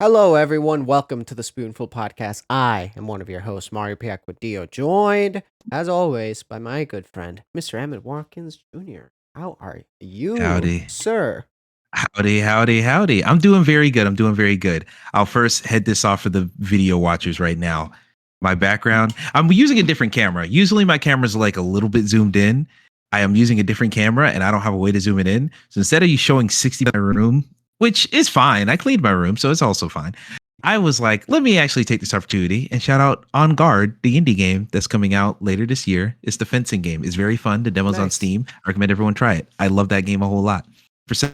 Hello, everyone. Welcome to the Spoonful podcast. I am one of your hosts, Mario Piak with Dio, joined, as always, by my good friend, Mr. Emmett Watkins Jr. How are you, Howdy. sir? Howdy. I'm doing very good. I'm doing very good. I'll first head this off for the video watchers right now. My background, I'm using a different camera. Usually my camera's like a little bit zoomed in. I am using a different camera and I don't have a way to zoom it in. So instead of you showing 60 in my room, which is fine, I cleaned my room, so it's also fine. I was like, let me actually take this opportunity and shout out On Guard, the indie game that's coming out later this year. It's the fencing game. It's very fun. The demo's on Nice. Steam. I recommend everyone try it. I love that game a whole lot. For so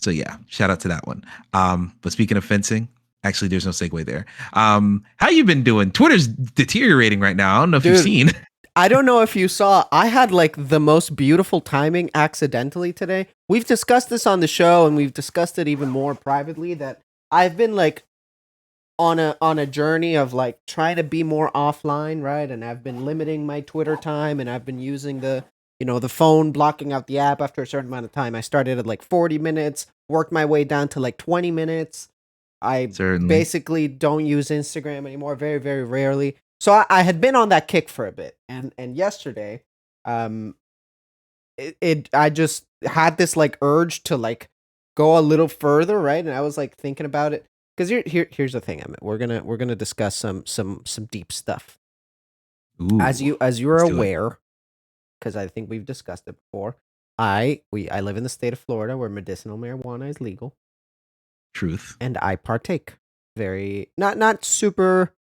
yeah, shout out to that one. But speaking of fencing, actually there's no segue there. How you been doing? Twitter's deteriorating right now. I don't know if you've Dude, seen. I don't know if you saw, I had like the most beautiful timing accidentally today. We've discussed this on the show and we've discussed it even more privately that I've been like on a journey of like trying to be more offline, right? And I've been limiting my Twitter time and I've been using the phone blocking out the app after a certain amount of time. I started at like 40 minutes, worked my way down to like 20 minutes. I Certainly. basically don't use Instagram anymore, very, very rarely. So I had been on that kick for a bit. And yesterday, um I just had this like urge to like go a little further, right? And I was like thinking about it because here's the thing, Emmett. We're gonna discuss some deep stuff. Ooh, As you're let's do it. aware, because I think we've discussed it before. I live in the state of Florida where medicinal marijuana is legal, Truth. and I partake very not super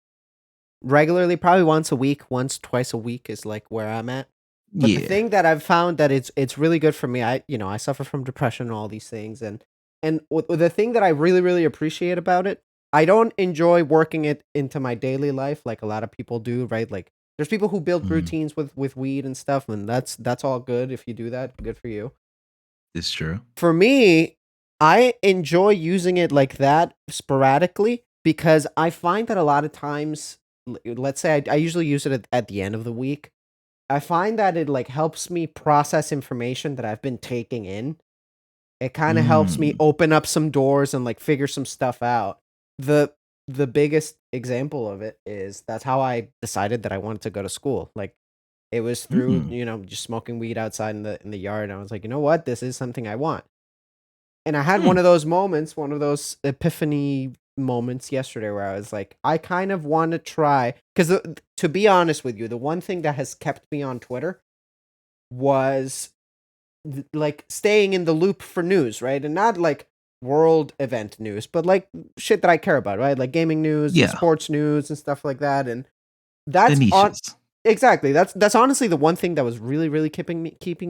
regularly, probably once a week, once twice a week is like where I'm at. But the Yeah. thing that I've found that it's really good for me. I suffer from depression and all these things, and the thing that I really really appreciate about it, I don't enjoy working it into my daily life like a lot of people do, right? Like there's people who build Mm, routines with weed and stuff, and that's all good if you do that. Good for you. it's true. For me, I enjoy using it like that sporadically because I find that a lot of times, let's say I usually use it at the end of the week. I find that it like helps me process information that I've been taking in. It kind of helps me Mm. open up some doors and like figure some stuff out. The the biggest example of it is that's how I decided that I wanted to go to school. Like it was through, Mm. just smoking weed outside in the yard, and I was like, "You know what? This is something I want." And I had one Mm. of those moments, one of those epiphany moments yesterday where I was like, I kind of want to try because to be honest with you, the one thing that has kept me on Twitter was like staying in the loop for news, right? And not like world event news, but like shit that I care about, right? Like gaming news and Yeah. sports news and stuff like that. And The that's on niches. exactly. That's honestly the one thing that was really really keeping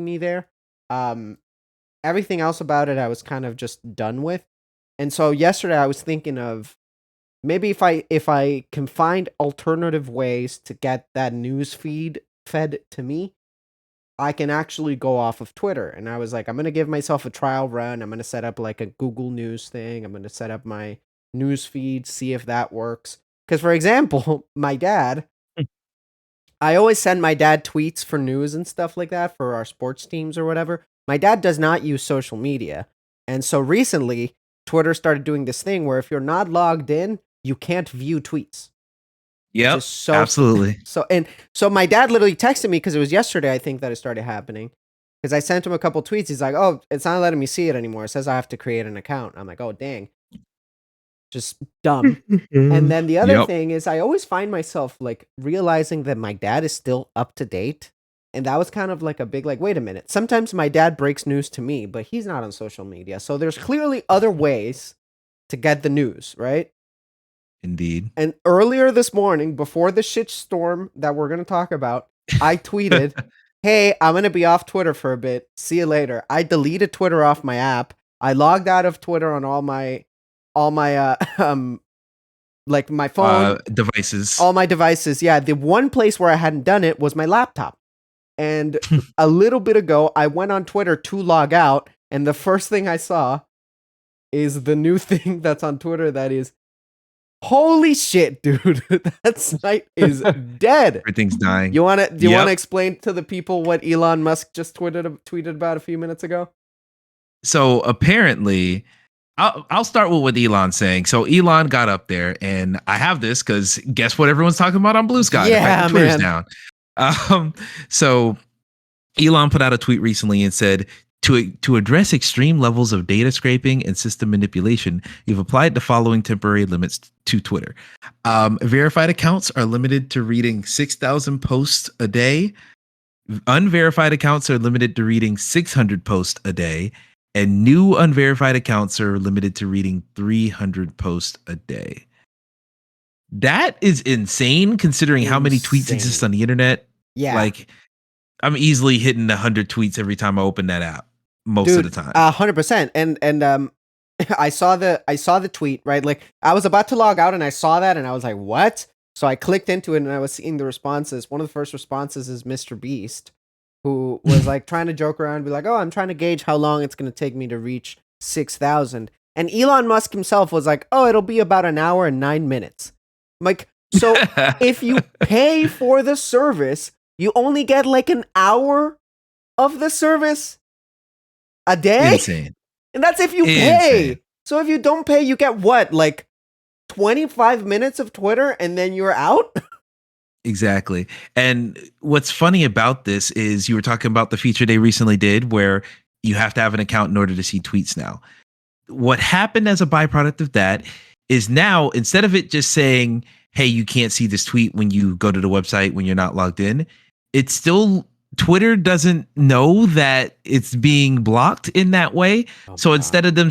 me there. Um Everything else about it I was kind of just done with. And so yesterday I was thinking of maybe if I can find alternative ways to get that news feed fed to me, I can actually go off of Twitter. And I was like, I'm gonna give myself a trial run. I'm gonna set up like a Google News thing. I'm gonna set up my news feed, see if that works. Because for example, my dad, Mm. I always send my dad tweets for news and stuff like that for our sports teams or whatever. My dad does not use social media. And so recently, Twitter started doing this thing where if you're not logged in, you can't view tweets, which is Yep. Absolutely. so my dad literally texted me because it was yesterday I think that it started happening. Because I sent him a couple tweets. He's like, "Oh, it's not letting me see it anymore. It says I have to create an account." I'm like, "Oh, dang, just dumb." And then the other Yep. thing is I always find myself like realizing that my dad is still up to date. And that was kind of like a big like, wait a minute. Sometimes my dad breaks news to me, but he's not on social media. So there's clearly other ways to get the news, right? Indeed. And earlier this morning, before the shit storm that we're gonna talk about, I tweeted, "Hey, I'm gonna be off Twitter for a bit. See you later." I deleted Twitter off my app. I logged out of Twitter on all my like my phone, Devices. all my devices. Yeah, the one place where I hadn't done it was my laptop. And a little bit ago, I went on Twitter to log out, and the first thing I saw is the new thing that's on Twitter that is, holy shit, dude, that site is dead. Everything's dying. Do you wanna Yep. explain to the people what Elon Musk just tweeted about a few minutes ago? So apparently I'll start with what Elon's saying. So Elon got up there, and I have this because guess what everyone's talking about on Blue Sky? The fact that Yeah, Twitter's man. down. Um, so Elon put out a tweet recently and said, to address extreme levels of data scraping and system manipulation, you've applied the following temporary limits to Twitter. Verified accounts are limited to reading 6,000 posts a day. Unverified accounts are limited to reading 600 posts a day. And new unverified accounts are limited to reading 300 posts a day. That is insane considering how many tweets exist on Insane. the internet. Yeah. Like, I'm easily hitting 100 tweets every time I open that app most of the Dude, time. 100%. And I saw the tweet, right? Like I was about to log out and I saw that and I was like, "What?" So I clicked into it and I was seeing the responses. One of the first responses is Mr. Beast, who was like trying to joke around, be like, "Oh, I'm trying to gauge how long it's going to take me to reach 6,000." And Elon Musk himself was like, "Oh, it'll be about an hour and 9 minutes." I'm like, so if you pay for the service, you only get like an hour of the service a day? Insane. And that's if you Insane. pay. So if you don't pay, you get what? Like 25 minutes of Twitter and then you're out? Exactly. And what's funny about this is you were talking about the feature they recently did where you have to have an account in order to see tweets now. What happened as a byproduct of that is now instead of it just saying, hey, you can't see this tweet when you go to the website when you're not logged in, it's still Twitter doesn't know that it's being blocked in that way. Oh my So god. instead of them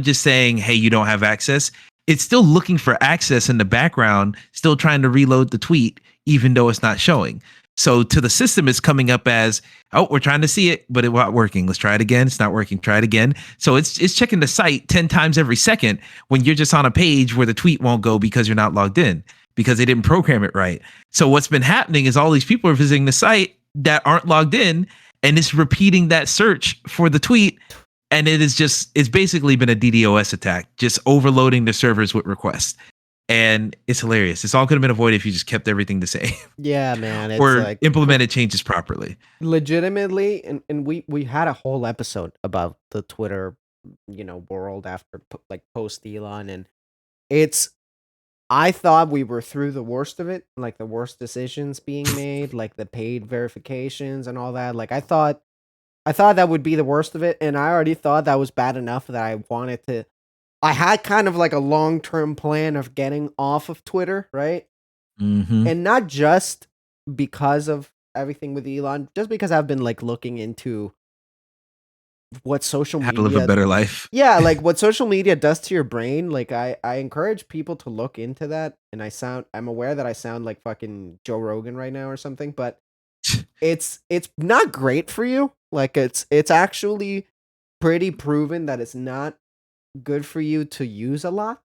just saying, hey, you don't have access, it's still looking for access in the background, still trying to reload the tweet, even though it's not showing. So to the system, it's coming up as, oh, we're trying to see it, but it's not working. Let's try it again. It's not working. Try it again. So it's checking the site 10 times every second when you're just on a page where the tweet won't go because you're not logged in because they didn't program it right. So what's been happening is all these people are visiting the site that aren't logged in and it's repeating that search for the tweet. And it's basically been a DDoS attack, just overloading the servers with requests. And it's hilarious. It's all could have been avoided if you just kept everything the same Yeah, man. It's or like implemented changes properly. legitimately, and we had a whole episode about the Twitter, world after like post Elon, and it's I thought we were through the worst of it, like the worst decisions being made, like the paid verifications and all that. Like I thought that would be the worst of it, and I already thought that was bad enough that I had kind of like a long-term plan of getting off of Twitter, right? Mm-hmm. And not just because of everything with Elon, just because I've been like looking into what social How to live a media better life. yeah, like what social media does to your brain. Like I encourage people to look into that, and I'm aware that I sound like fucking Joe Rogan right now or something, but it's not great for you. Like it's actually pretty proven that it's not good for you to use a lot.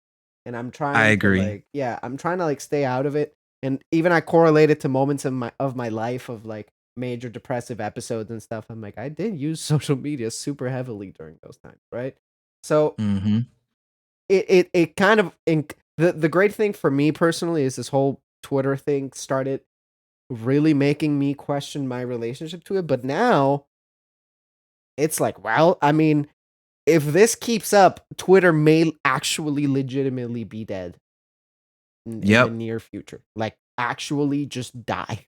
And I agree. I'm trying to like stay out of it. And even I correlate it to moments of my life of like major depressive episodes and stuff. I'm like, I did use social media super heavily during those times, right? So Mm-hmm. it kind of the great thing for me personally is this whole Twitter thing started really making me question my relationship to it. But now it's like, well, I mean, if this keeps up, Twitter may actually legitimately be dead in the Yep. near future. Like, actually just die.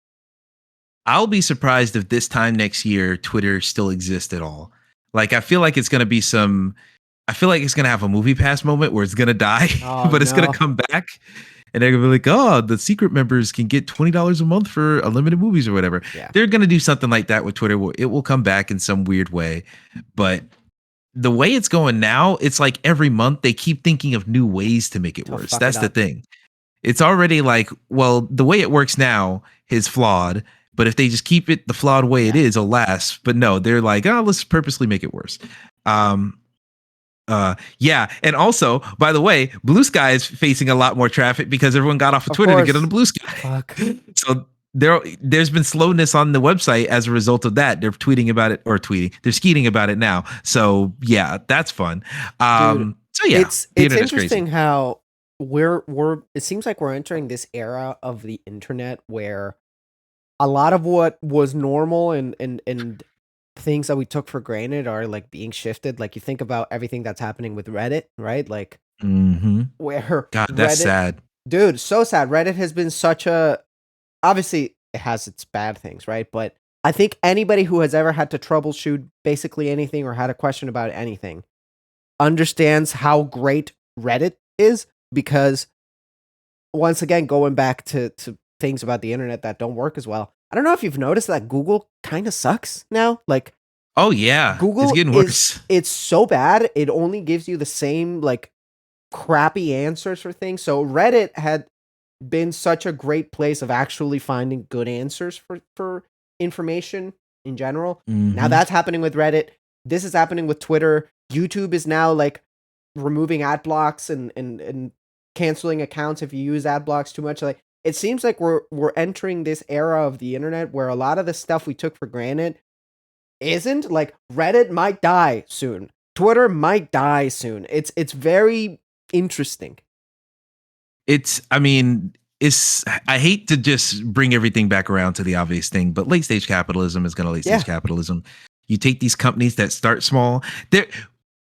I'll be surprised if this time next year Twitter still exists at all. Like I feel like it's gonna have a movie pass moment where it's gonna die, Oh, but it's gonna no. come back and they're gonna be like, oh, the secret members can get $20 a month for unlimited movies or whatever. Yeah. They're gonna do something like that with Twitter. It will come back in some weird way. But the way it's going now, it's like every month they keep thinking of new ways to make it To worse. fuck it That's the up. thing. It's already like, well, the way it works now is flawed, but if they just keep it the flawed way it Yeah. is, it'll last. But no, they're like, oh, let's purposely make it worse. Um, yeah, and also, by the way, Blue Sky is facing a lot more traffic because everyone got off of Of Twitter to get on the course. Blue Sky. Fuck. So there's been slowness on the website as a result of that. They're tweeting about it or tweeting. They're skeeting about it now. So yeah, that's fun. Dude, So yeah, the it's internet's crazy. interesting how we're it seems like we're entering this era of the internet where a lot of what was normal and things that we took for granted are like being shifted. Like you think about everything that's happening with Reddit, right? Like Mm-hmm. where God, that's Reddit, sad. dude, so sad. Reddit has been such a, obviously it has its bad things, right? But I think anybody who has ever had to troubleshoot basically anything or had a question about anything understands how great Reddit is, because once again, going back to things about the internet that don't work as well. I don't know if you've noticed that Google kind of sucks now. Like Oh yeah, it's Google getting is, worse. it's so bad. It only gives you the same like crappy answers for things. So Reddit had been such a great place of actually finding good answers for information in general. Now Mm-hmm. that's happening with Reddit. This is happening with Twitter. YouTube is now like removing ad blocks and canceling accounts if you use ad blocks too much. Like it seems like we're entering this era of the internet where a lot of the stuff we took for granted isn't. Like Reddit might die soon. Twitter might die soon. It's very interesting. I mean, I hate to just bring everything back around to the obvious thing, but late stage capitalism is going to late stage Yeah. capitalism. You take these companies that start small. There,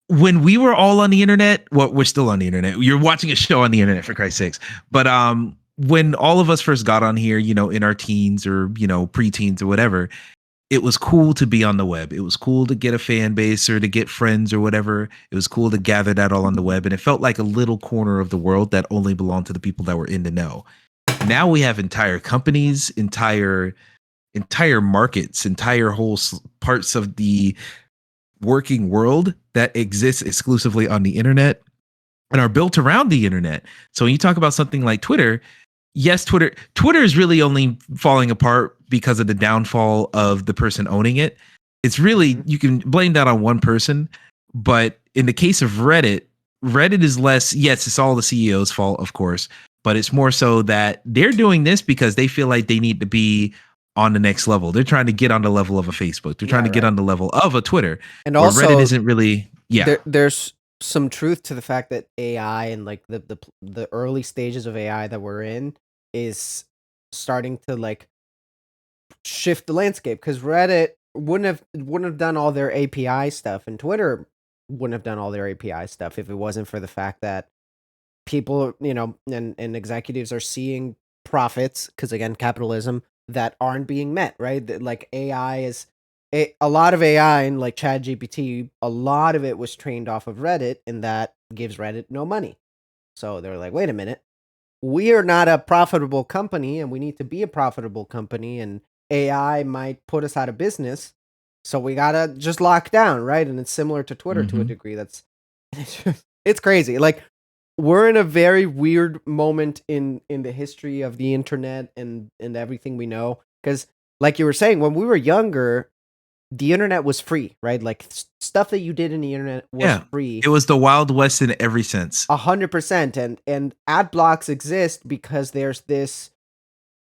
when we were all on the internet, well, we're still on the internet. You're watching a show on the internet for Christ's sakes. But when all of us first got on here, in our teens or preteens or whatever, it was cool to be on the web. It was cool to get a fan base or to get friends or whatever. It was cool to gather that all on the web. And it felt like a little corner of the world that only belonged to the people that were in the know. Now we have entire companies, entire markets, entire whole parts of the working world that exists exclusively on the internet and are built around the internet. So when you talk about something like Twitter, yes, Twitter is really only falling apart because of the downfall of the person owning it. It's really, Mhm. you can blame that on one person, but in the case of Reddit is less, yes, it's all the CEO's fault, of course, but it's more so that they're doing this because they feel like they need to be on the next level. They're trying to get on the level of a Facebook. They're trying Yeah, to get right. on the level of a Twitter, And where Reddit also isn't really, yeah. there's some truth to the fact that AI and like the early stages of AI that we're in is starting to like shift the landscape, because Reddit wouldn't have done all their API stuff, and Twitter wouldn't have done all their API stuff if it wasn't for the fact that people, and executives are seeing profits, because again, capitalism, that aren't being met, right? Like AI is a lot of AI and like Chat GPT, a lot of it was trained off of Reddit, and that gives Reddit no money. So they're like, wait a minute, we are not a profitable company and we need to be a profitable company, and AI might put us out of business. So we gotta just lock down, right? And it's similar to Twitter to a Mm-hmm. degree. It's crazy. Like we're in a very weird moment in the history of the internet and everything we know. Because like you were saying, when we were younger, the internet was free, right? Like stuff that you did in the internet was Yeah. free. It was the Wild West in every sense. 100%. And ad blocks exist because there's this,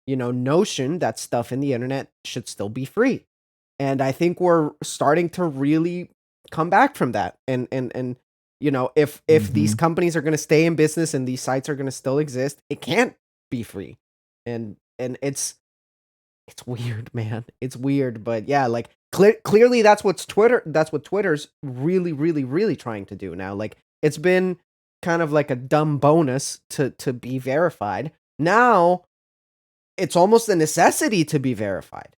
notion that stuff in the internet should still be free. And I think we're starting to really come back from that. And if these Mm-hmm. companies are going to stay in business and these sites are going to still exist, it can't be free. And it's weird, man. It's weird, but yeah, like clearly that's what Twitter's really really really trying to do now. Like it's been kind of like a dumb bonus to be verified. Now it's almost a necessity to be verified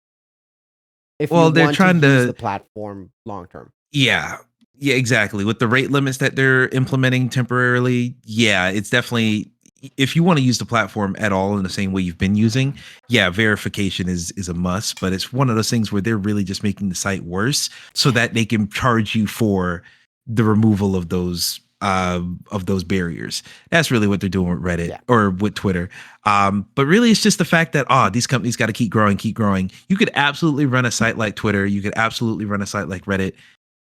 if you Well, they're want to trying use the to, platform long term. yeah. Yeah, exactly. With the rate limits that they're implementing temporarily, yeah, it's definitely, if you want to use the platform at all in the same way you've been using, yeah, verification is a must, but it's one of those things where they're really just making the site worse so that they can charge you for the removal of those barriers. That's really what they're doing with Reddit Yeah. or with Twitter. But really it's just the fact that these companies got to keep growing, keep growing. You could absolutely run a site like Twitter, you could absolutely run a site like Reddit,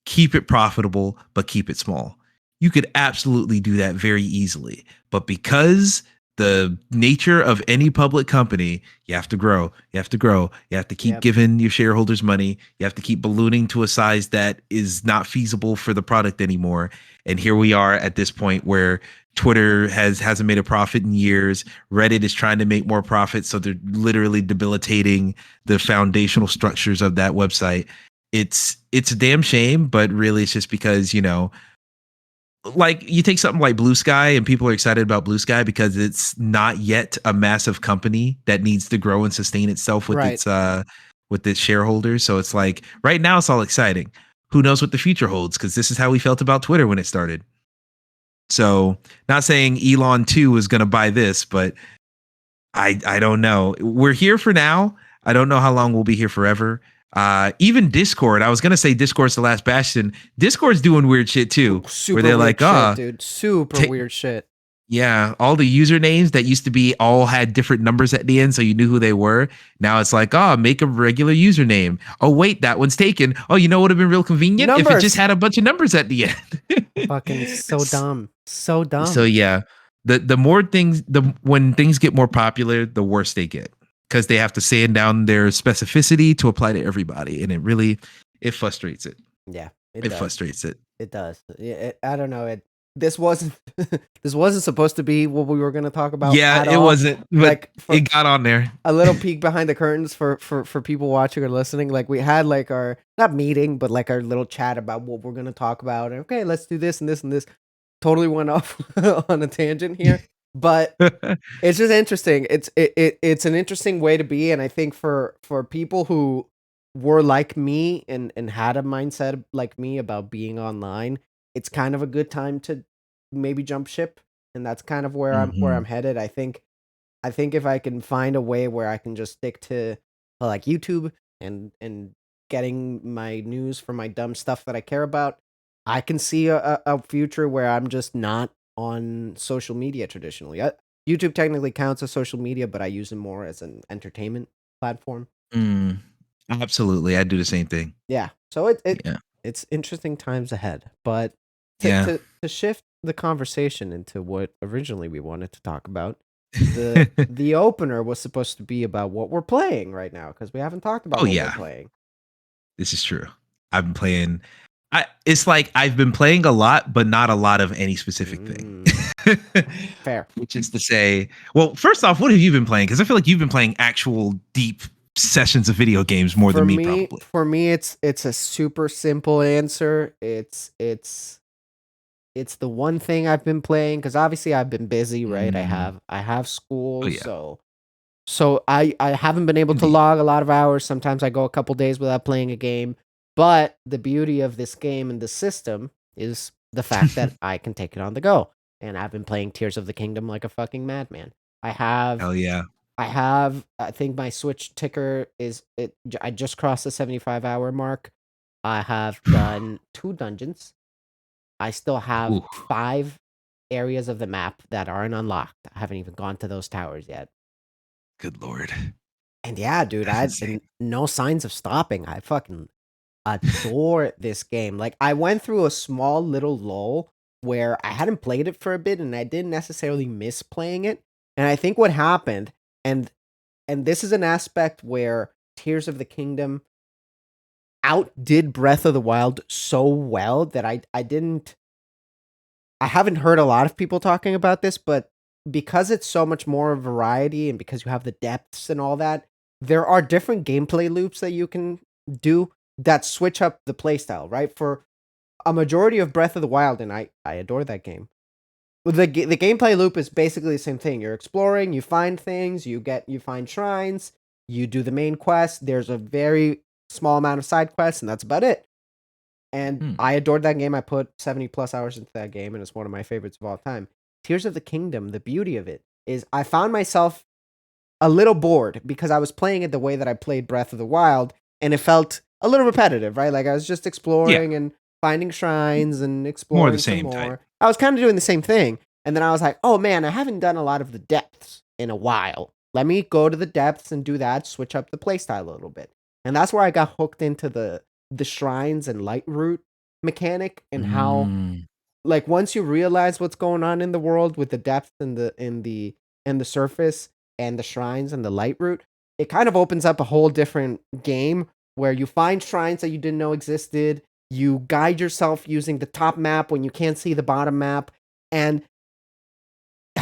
keep it profitable, but keep it small. You could absolutely do that very easily. But because the nature of any public company, you have to grow, you have to grow, you have to keep Yep. giving your shareholders money, you have to keep ballooning to a size that is not feasible for the product anymore. And here we are at this point where Twitter hasn't made a profit in years. Reddit is trying to make more profits, so they're literally debilitating the foundational structures of that website. it's a damn shame, but really it's just because, like you take something like Blue Sky and people are excited about Blue Sky because it's not yet a massive company that needs to grow and sustain itself Right. with its shareholders. So it's like right now it's all exciting. Who knows what the future holds? Because this is how we felt about Twitter when it started. So not saying Elon too is going to buy this, but I don't know. We're here for now. I don't know how long we'll be here forever. Even Discord, I was gonna say Discord's the last bastion. Discord's doing weird shit too, where Super they're weird like, shit, dude. Super weird shit. yeah, all the usernames that used to be all had different numbers at the end, so you knew who they were. Now it's like, make a regular username. Oh wait, that one's taken. Oh, you know what would have been real convenient if it just Numbers. had a bunch of numbers at the end. Fucking so dumb. So dumb. So yeah, the more things, the when things get more popular, the worse they get because they have to sand down their specificity to apply to everybody, and it frustrates it. Yeah, it It does. frustrates it. It does. I don't know. This wasn't this wasn't supposed to be what we were going to talk about Yeah, at it all. wasn't, but Like for it got on there. a little peek behind the curtains for people watching or listening. Like we had like our not meeting, but like our little chat about what we're going to talk about. Okay, let's do this and this and this. Totally went off on a tangent here, but it's just interesting. It's an interesting way to be, and I think for people who were like me and had a mindset like me about being online, it's kind of a good time to maybe jump ship, and that's kind of where I'm Mhm. headed. I think if I can find a way where I can just stick to like YouTube and getting my news for my dumb stuff that I care about, I can see a future where I'm just not on social media traditionally. YouTube technically counts as social media, but I use it more as an entertainment platform. Mm, absolutely, I do the same thing. Yeah, so Yeah, it's interesting times ahead. But yeah. to shift the conversation into what originally we wanted to talk about, the opener was supposed to be about what we're playing right now because we haven't talked about Oh what we're yeah, playing. this is true. I've been playing. It's like I've been playing a lot, but not a lot of any specific thing. Mm, fair. Which is to say, well, first off, what have you been playing? Because I feel like you've been playing actual deep sessions of video games more than me, probably. For me, it's a super simple answer. It's the one thing I've been playing because obviously I've been busy, right? Mm, I have oh school, yeah, so I haven't been able to indeed. log a lot of hours. Sometimes I go a couple days without playing a game. But the beauty of this game and the system is the fact that I can take it on the go. And I've been playing Tears of the Kingdom like a fucking madman. I have Hell yeah. I think my Switch ticker is I just crossed the 75-hour mark. I have done 2 dungeons. I still have Ooh, 5 areas of the map that aren't unlocked. I haven't even gone to those towers yet. good lord, And yeah, dude, that's insane. no signs of stopping. I fucking adore this game. Like I went through a small little lull where I hadn't played it for a bit and I didn't necessarily miss playing it. And I think what happened and this is an aspect where Tears of the Kingdom outdid Breath of the Wild so well that I haven't heard a lot of people talking about this, but because it's so much more variety and because you have the depths and all that, there are different gameplay loops that you can do that switch up the playstyle, right? For a majority of Breath of the Wild, and I adore that game. The gameplay loop is basically the same thing. You're exploring, you find things, you find shrines, you do the main quest. There's a very small amount of side quests, and that's about it. And Hmm. I adored that game. I put 70 plus hours into that game, and it's one of my favorites of all time. Tears of the Kingdom, the beauty of it is I found myself a little bored because I was playing it the way that I played Breath of the Wild, and it felt a little repetitive, right? Like I was just Yeah, exploring and finding shrines and more of the exploring some same type. more. I was kind of doing the same thing. And then I was like, oh man, I haven't done a lot of the depths in a while. Let me go to the depths and do that, switch up the playstyle a little bit. And that's where I got hooked into the shrines and light route mechanic and how Mm, like once you realize what's going on in the world with the depth and the surface and the shrines and the light route, it kind of opens up a whole different game where you find shrines that you didn't know existed. You guide yourself using the top map when you can't see the bottom map, and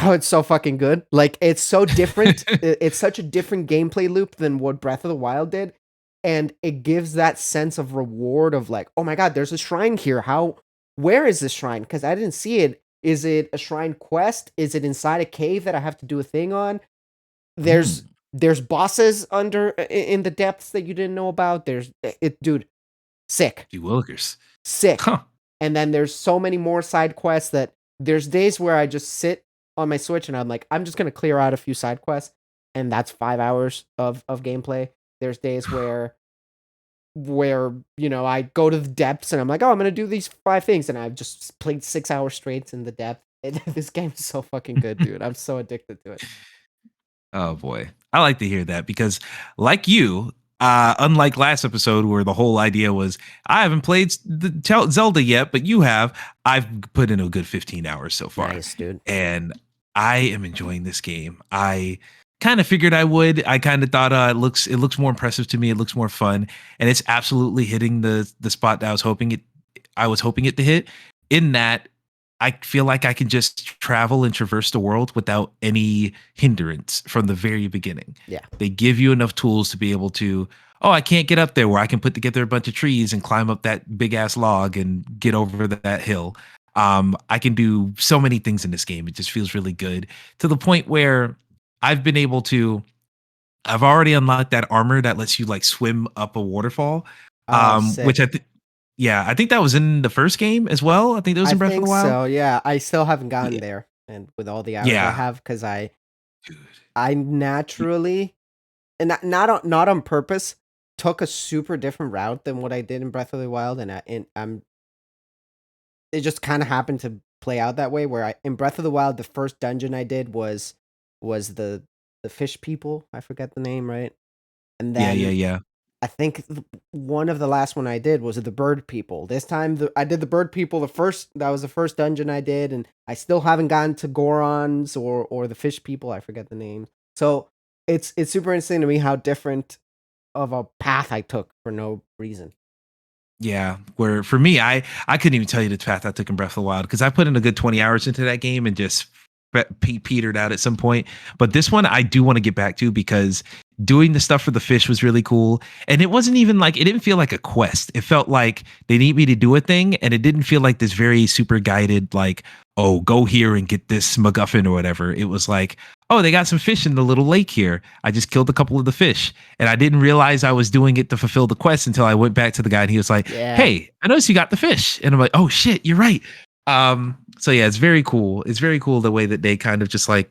oh, it's so fucking good. Like it's so different. It's such a different gameplay loop than what Breath of the Wild did. and it gives that sense of reward of like, oh my god, there's a shrine here. Where is this shrine? Because I didn't see it. Is it a shrine quest? Is it inside a cave that I have to do a thing on? There's Mm. there's bosses in the depths that you didn't know about. There's it, dude, sick, Gee Willikers. sick. Huh. And then there's so many more side quests that there's days where I just sit on my Switch and I'm like, I'm just gonna clear out a few side quests, and that's 5 hours of gameplay. There's days where I go to the depths and I'm like, oh, I'm gonna do these 5 things, and I've just played 6 hours straight in the depth. This game is so fucking good, dude. I'm so addicted to it. Oh boy. I like to hear that because like you, unlike last episode where the whole idea was I haven't played Zelda yet, but you have, I've put in a good 15 hours so far. Nice, dude. And I am enjoying this game. I kind of figured I would. I kind of thought it looks more impressive to me. It looks more fun, and it's absolutely hitting the spot that I was hoping it to hit, in that I feel like I can just travel and traverse the world without any hindrance from the very beginning. Yeah. They give you enough tools to be able to, oh, I can't get up there, where I can put together a bunch of trees and climb up that big ass log and get over that hill. I can do so many things in this game. It just feels really good, to the point where I've been able to, I've already unlocked that armor that lets you like swim up a waterfall. Oh, Which sick. yeah, I think that was in the first game as well. I think that was I in Breath of think the Wild. so. Yeah, I still haven't gotten Yeah. there, and with all the hours I Yeah. have, because Dude. I Y- naturally, and not on purpose, took a super different route than what I did in Breath of the Wild, and I'm it just kind of happened to play out that way. Where I in Breath of the Wild, the first dungeon I did was the fish people. I forget the name, right? And Yeah, yeah, then yeah. I think one of the last one I did was the bird people. This time I did the bird people. That was the first dungeon I did, and I still haven't gotten to Gorons or the fish people. I forget the name. So it's super interesting to me how different of a path I took for no reason. Yeah, where for me, I couldn't even tell you the path I took in Breath of the Wild, because I put in a good 20 hours into that game and just petered out at some point. But this one I do want to get back to, because doing the stuff for the fish was really cool. And it wasn't even like, it didn't feel like a quest. It felt like they need me to do a thing, and it didn't feel like this very super guided, like, oh, go here and get this MacGuffin or whatever. It was like, oh, they got some fish in the little lake here. I just killed a couple of the fish. And I didn't realize I was doing it to fulfill the quest until I went back to the guy and he was like, Yeah. hey, I noticed you got the fish. And I'm like, oh shit, you're right. So yeah, it's very cool. It's very cool the way that they kind of just like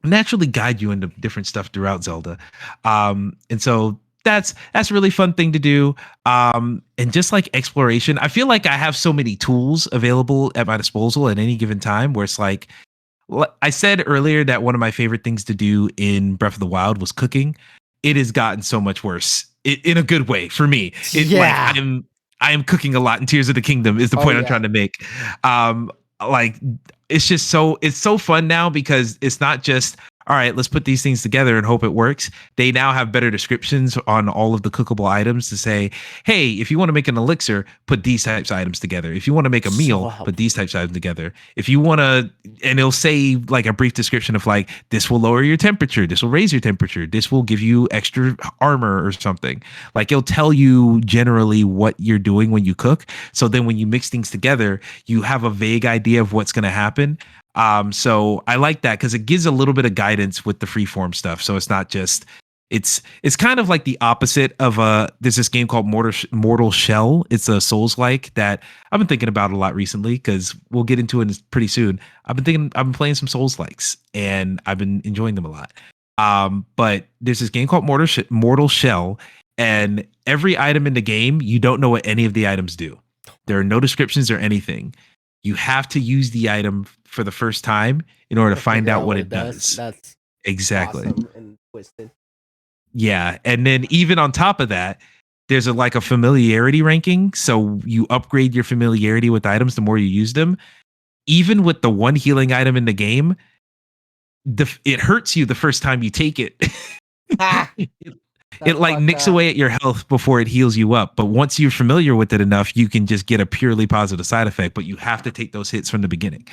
naturally guide you into different stuff throughout Zelda. And so that's a really fun thing to do. And just like exploration, I feel like I have so many tools available at my disposal at any given time, where it's like, I said earlier that one of my favorite things to do in Breath of the Wild was cooking. It has gotten so much worse, in a good way for me. It like Yeah. I am cooking a lot in Tears of the Kingdom is the Oh point I'm yeah. trying to make. Um, like it's so fun now, because it's not just, all right, let's put these things together and hope it works. They now have better descriptions on all of the cookable items to say, hey, if you want to make an elixir, put these types of items together. If you want to make a So meal, put these helpful. types of items together. If you want to, and it'll say like a brief description of like, this will lower your temperature, this will raise your temperature, this will give you extra armor or something. Like it'll tell you generally what you're doing when you cook. So then when you mix things together, you have a vague idea of what's going to happen. So I like that because it gives a little bit of guidance with the freeform stuff. So it's not just, it's kind of like the opposite of there's this game called Mortal Shell. It's a Souls like that I've been thinking about a lot recently, because we'll get into it pretty soon. I've been playing some Souls likes and I've been enjoying them a lot. But there's this game called Mortal Shell, and every item in the game, you don't know what any of the items do. There are no descriptions or anything. You have to use the item for the first time in order To to find figure out out what what it it does. does. That's Exactly. awesome and twisted. Yeah, and then even on top of that, there's like a familiarity ranking. So you upgrade your familiarity with items the more you use them. Even with the one healing item in the game, it hurts you the first time you take it. Ah, it, it that's like fucked nicks up. away at your health before it heals you up. But once you're familiar with it enough, you can just get a purely positive side effect. But you have to take those hits from the beginning.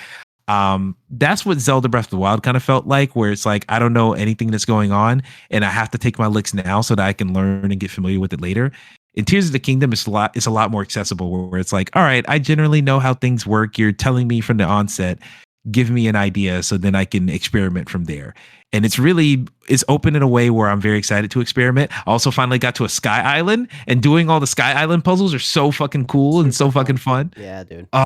That's what Zelda Breath of the Wild kind of felt like, where it's like I don't know anything that's going on, and I have to take my licks now so that I can learn and get familiar with it later. In Tears of the Kingdom, it's a lot more accessible, where it's like, all right, I generally know how things work. You're telling me from the onset, give me an idea so then I can experiment from there. And it's open in a way where I'm very excited to experiment. I also finally got to a sky island, and doing all the sky island puzzles are so fucking cool and Super so fucking fun. fun. Yeah, dude. Oh,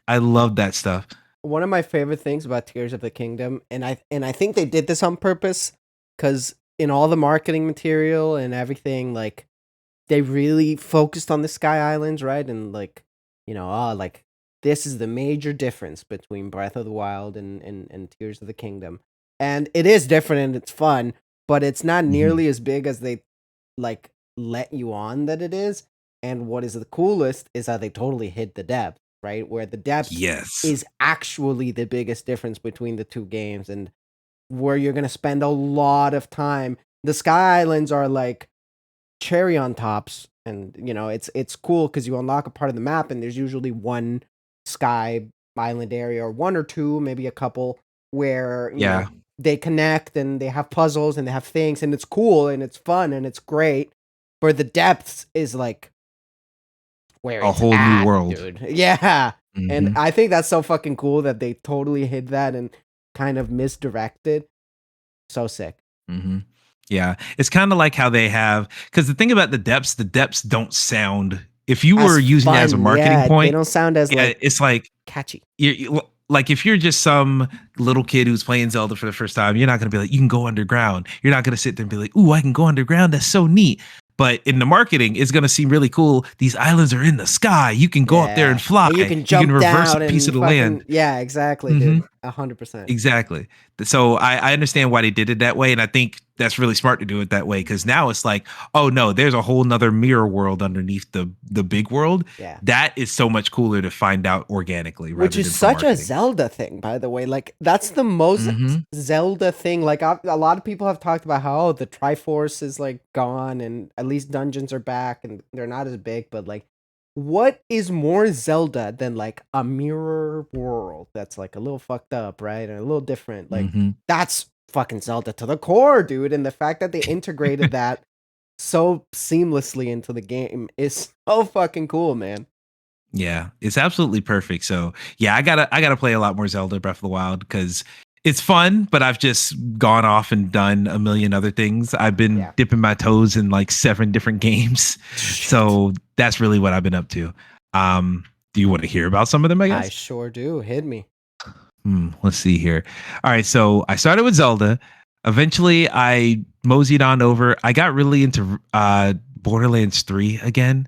I love that stuff. One of my favorite things about Tears of the Kingdom, and I think they did this on purpose, because in all the marketing material and everything, like they really focused on the Sky Islands, right? And like, like this is the major difference between Breath of the Wild and Tears of the Kingdom. And it is different and it's fun, but it's not Mhm. nearly as big as they like let you on that it is. And what is the coolest is that they totally hid the depth, right? Where the depth Yes. is actually the biggest difference between the two games, and where you're gonna spend a lot of time. The Sky Islands are like cherry on tops, and it's cool because you unlock a part of the map and there's usually one sky island area, or one or two, maybe a couple, where Yeah. they connect and they have puzzles and they have things, and it's cool and it's fun and it's great. But the depths is like where A it's whole new at, world. dude. Yeah. And Mhm. I think that's so fucking cool that they totally hid that and kind of misdirected. So sick. Mhm. Yeah. It's kinda like how they have, because the depths don't sound, if you were As using that as a fun, marketing yeah, they point, don't sound as yeah, like it's like catchy. like if you're just some little kid who's playing Zelda for the first time, you're not gonna be like, you can go underground. You're not gonna sit there and be like, ooh, I can go underground. That's so neat. But in the marketing, it's gonna seem really cool. These islands are in the sky. You can go up there and Yeah. fly. And you can You can jump reverse a down piece of and the land. fucking, yeah, exactly, Hmm. dude. 100%. Exactly. So I understand why they did it that way. And I think that's really smart to do it that way, because now it's like, oh no, there's a whole nother mirror world underneath the big world. Yeah. That is so much cooler to find out organically Which rather is than for such a marketing. Zelda thing, by the way. Like, that's the most Hmm. Zelda thing. Like, a lot of people have talked about how, oh, the Triforce is like gone and at least dungeons are back and they're not as big. But like, what is more Zelda than like a mirror world that's like a little fucked up, right? And a little different. Like, Hmm. that's fucking Zelda to the core, dude. And the fact that they integrated that so seamlessly into the game is so fucking cool, man. Yeah, it's absolutely perfect. So yeah, I gotta play a lot more Zelda Breath of the Wild, because it's fun, but I've just gone off and done a million other things. I've been Yeah. dipping my toes in like 7 different games. Shit. So that's really what I've been up to. Do you want to hear about some of them, I I guess? sure do. Hit me. Let's see here. All right, so I started with Zelda. Eventually, I moseyed on over. I got really into Borderlands 3 again.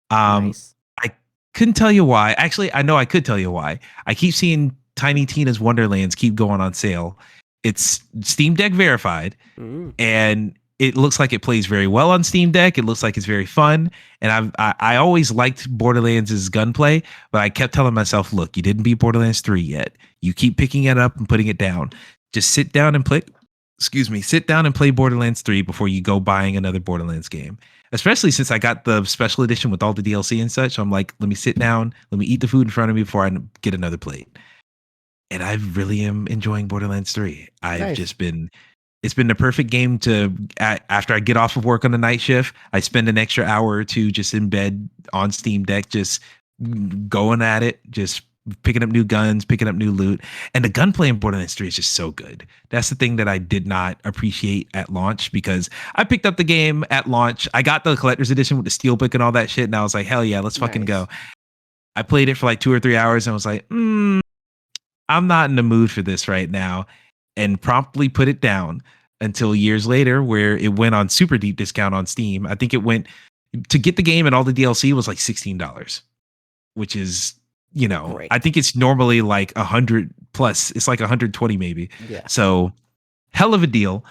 Um, Nice. I couldn't tell you why. Actually, I know I could tell you why. I keep seeing Tiny Tina's Wonderlands keep going on sale. It's Steam Deck verified, Mm, and it looks like it plays very well on Steam Deck. It looks like it's very fun, and I always liked Borderlands' gunplay, but I kept telling myself, look, you didn't beat Borderlands 3 yet. You keep picking it up and putting it down. Just sit down and play. Excuse me, sit down and play Borderlands 3 before you go buying another Borderlands game. Especially since I got the special edition with all the DLC and such. I'm like, let me sit down, let me eat the food in front of me before I get another plate. And I really am enjoying Borderlands 3. I've nice. just been, it's been the perfect game to, after I get off of work on the night shift, I spend an extra hour or two just in bed on Steam Deck, just going at it, just picking up new guns, picking up new loot. And the gunplay in Borderlands 3 is just so good. That's the thing that I did not appreciate at launch, because I picked up the game at launch. I got the collector's edition with the steelbook and all that shit. And I was like, hell yeah, let's fucking go. Nice. I played it for like 2 or 3 hours and was like, I'm not in the mood for this right now, and promptly put it down until years later, where it went on super deep discount on Steam. I think it went, to get the game and all the DLC was like $16, which is, Great. I think it's normally like 100 plus. It's like 120 maybe. Yeah. So hell of a deal.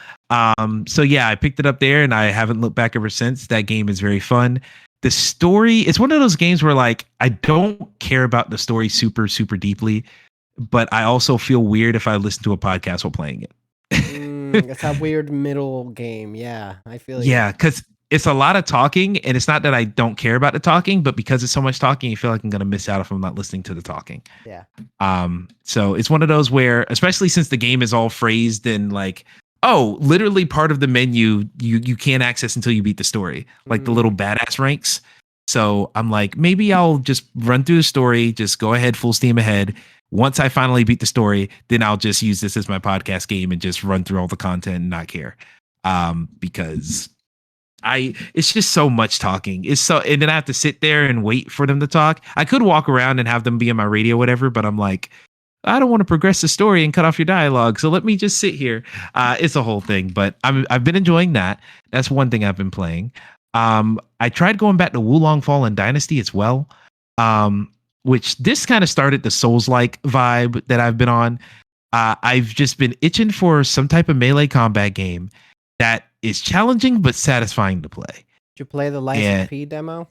So yeah, I picked it up there and I haven't looked back ever since. That game is very fun. The story, it's one of those games where like I don't care about the story super, super deeply, but I also feel weird if I listen to a podcast while playing it. It's that weird middle game. Yeah, I feel you. Yeah, because it's a lot of talking, and it's not that I don't care about the talking, but because it's so much talking, you feel like I'm gonna miss out if I'm not listening to the talking. Yeah. So it's one of those where, especially since the game is all phrased in like, oh, literally part of the menu you can't access until you beat the story, like the little Mm. badass ranks. So I'm like, maybe I'll just run through the story, just go ahead, full steam ahead. Once I finally beat the story, then I'll just use this as my podcast game and just run through all the content and not care. Because it's just so much talking. It's so, and then I have to sit there and wait for them to talk. I could walk around and have them be in my radio, whatever, but I'm like, I don't want to progress the story and cut off your dialogue. So let me just sit here. It's a whole thing, but I've been enjoying that. That's one thing I've been playing. I tried going back to Wulong Fallen Dynasty as well. Which this kind of started the Souls-like vibe that I've been on. I've just been itching for some type of melee combat game that is challenging but satisfying to play. Did you play the Lies And of P demo?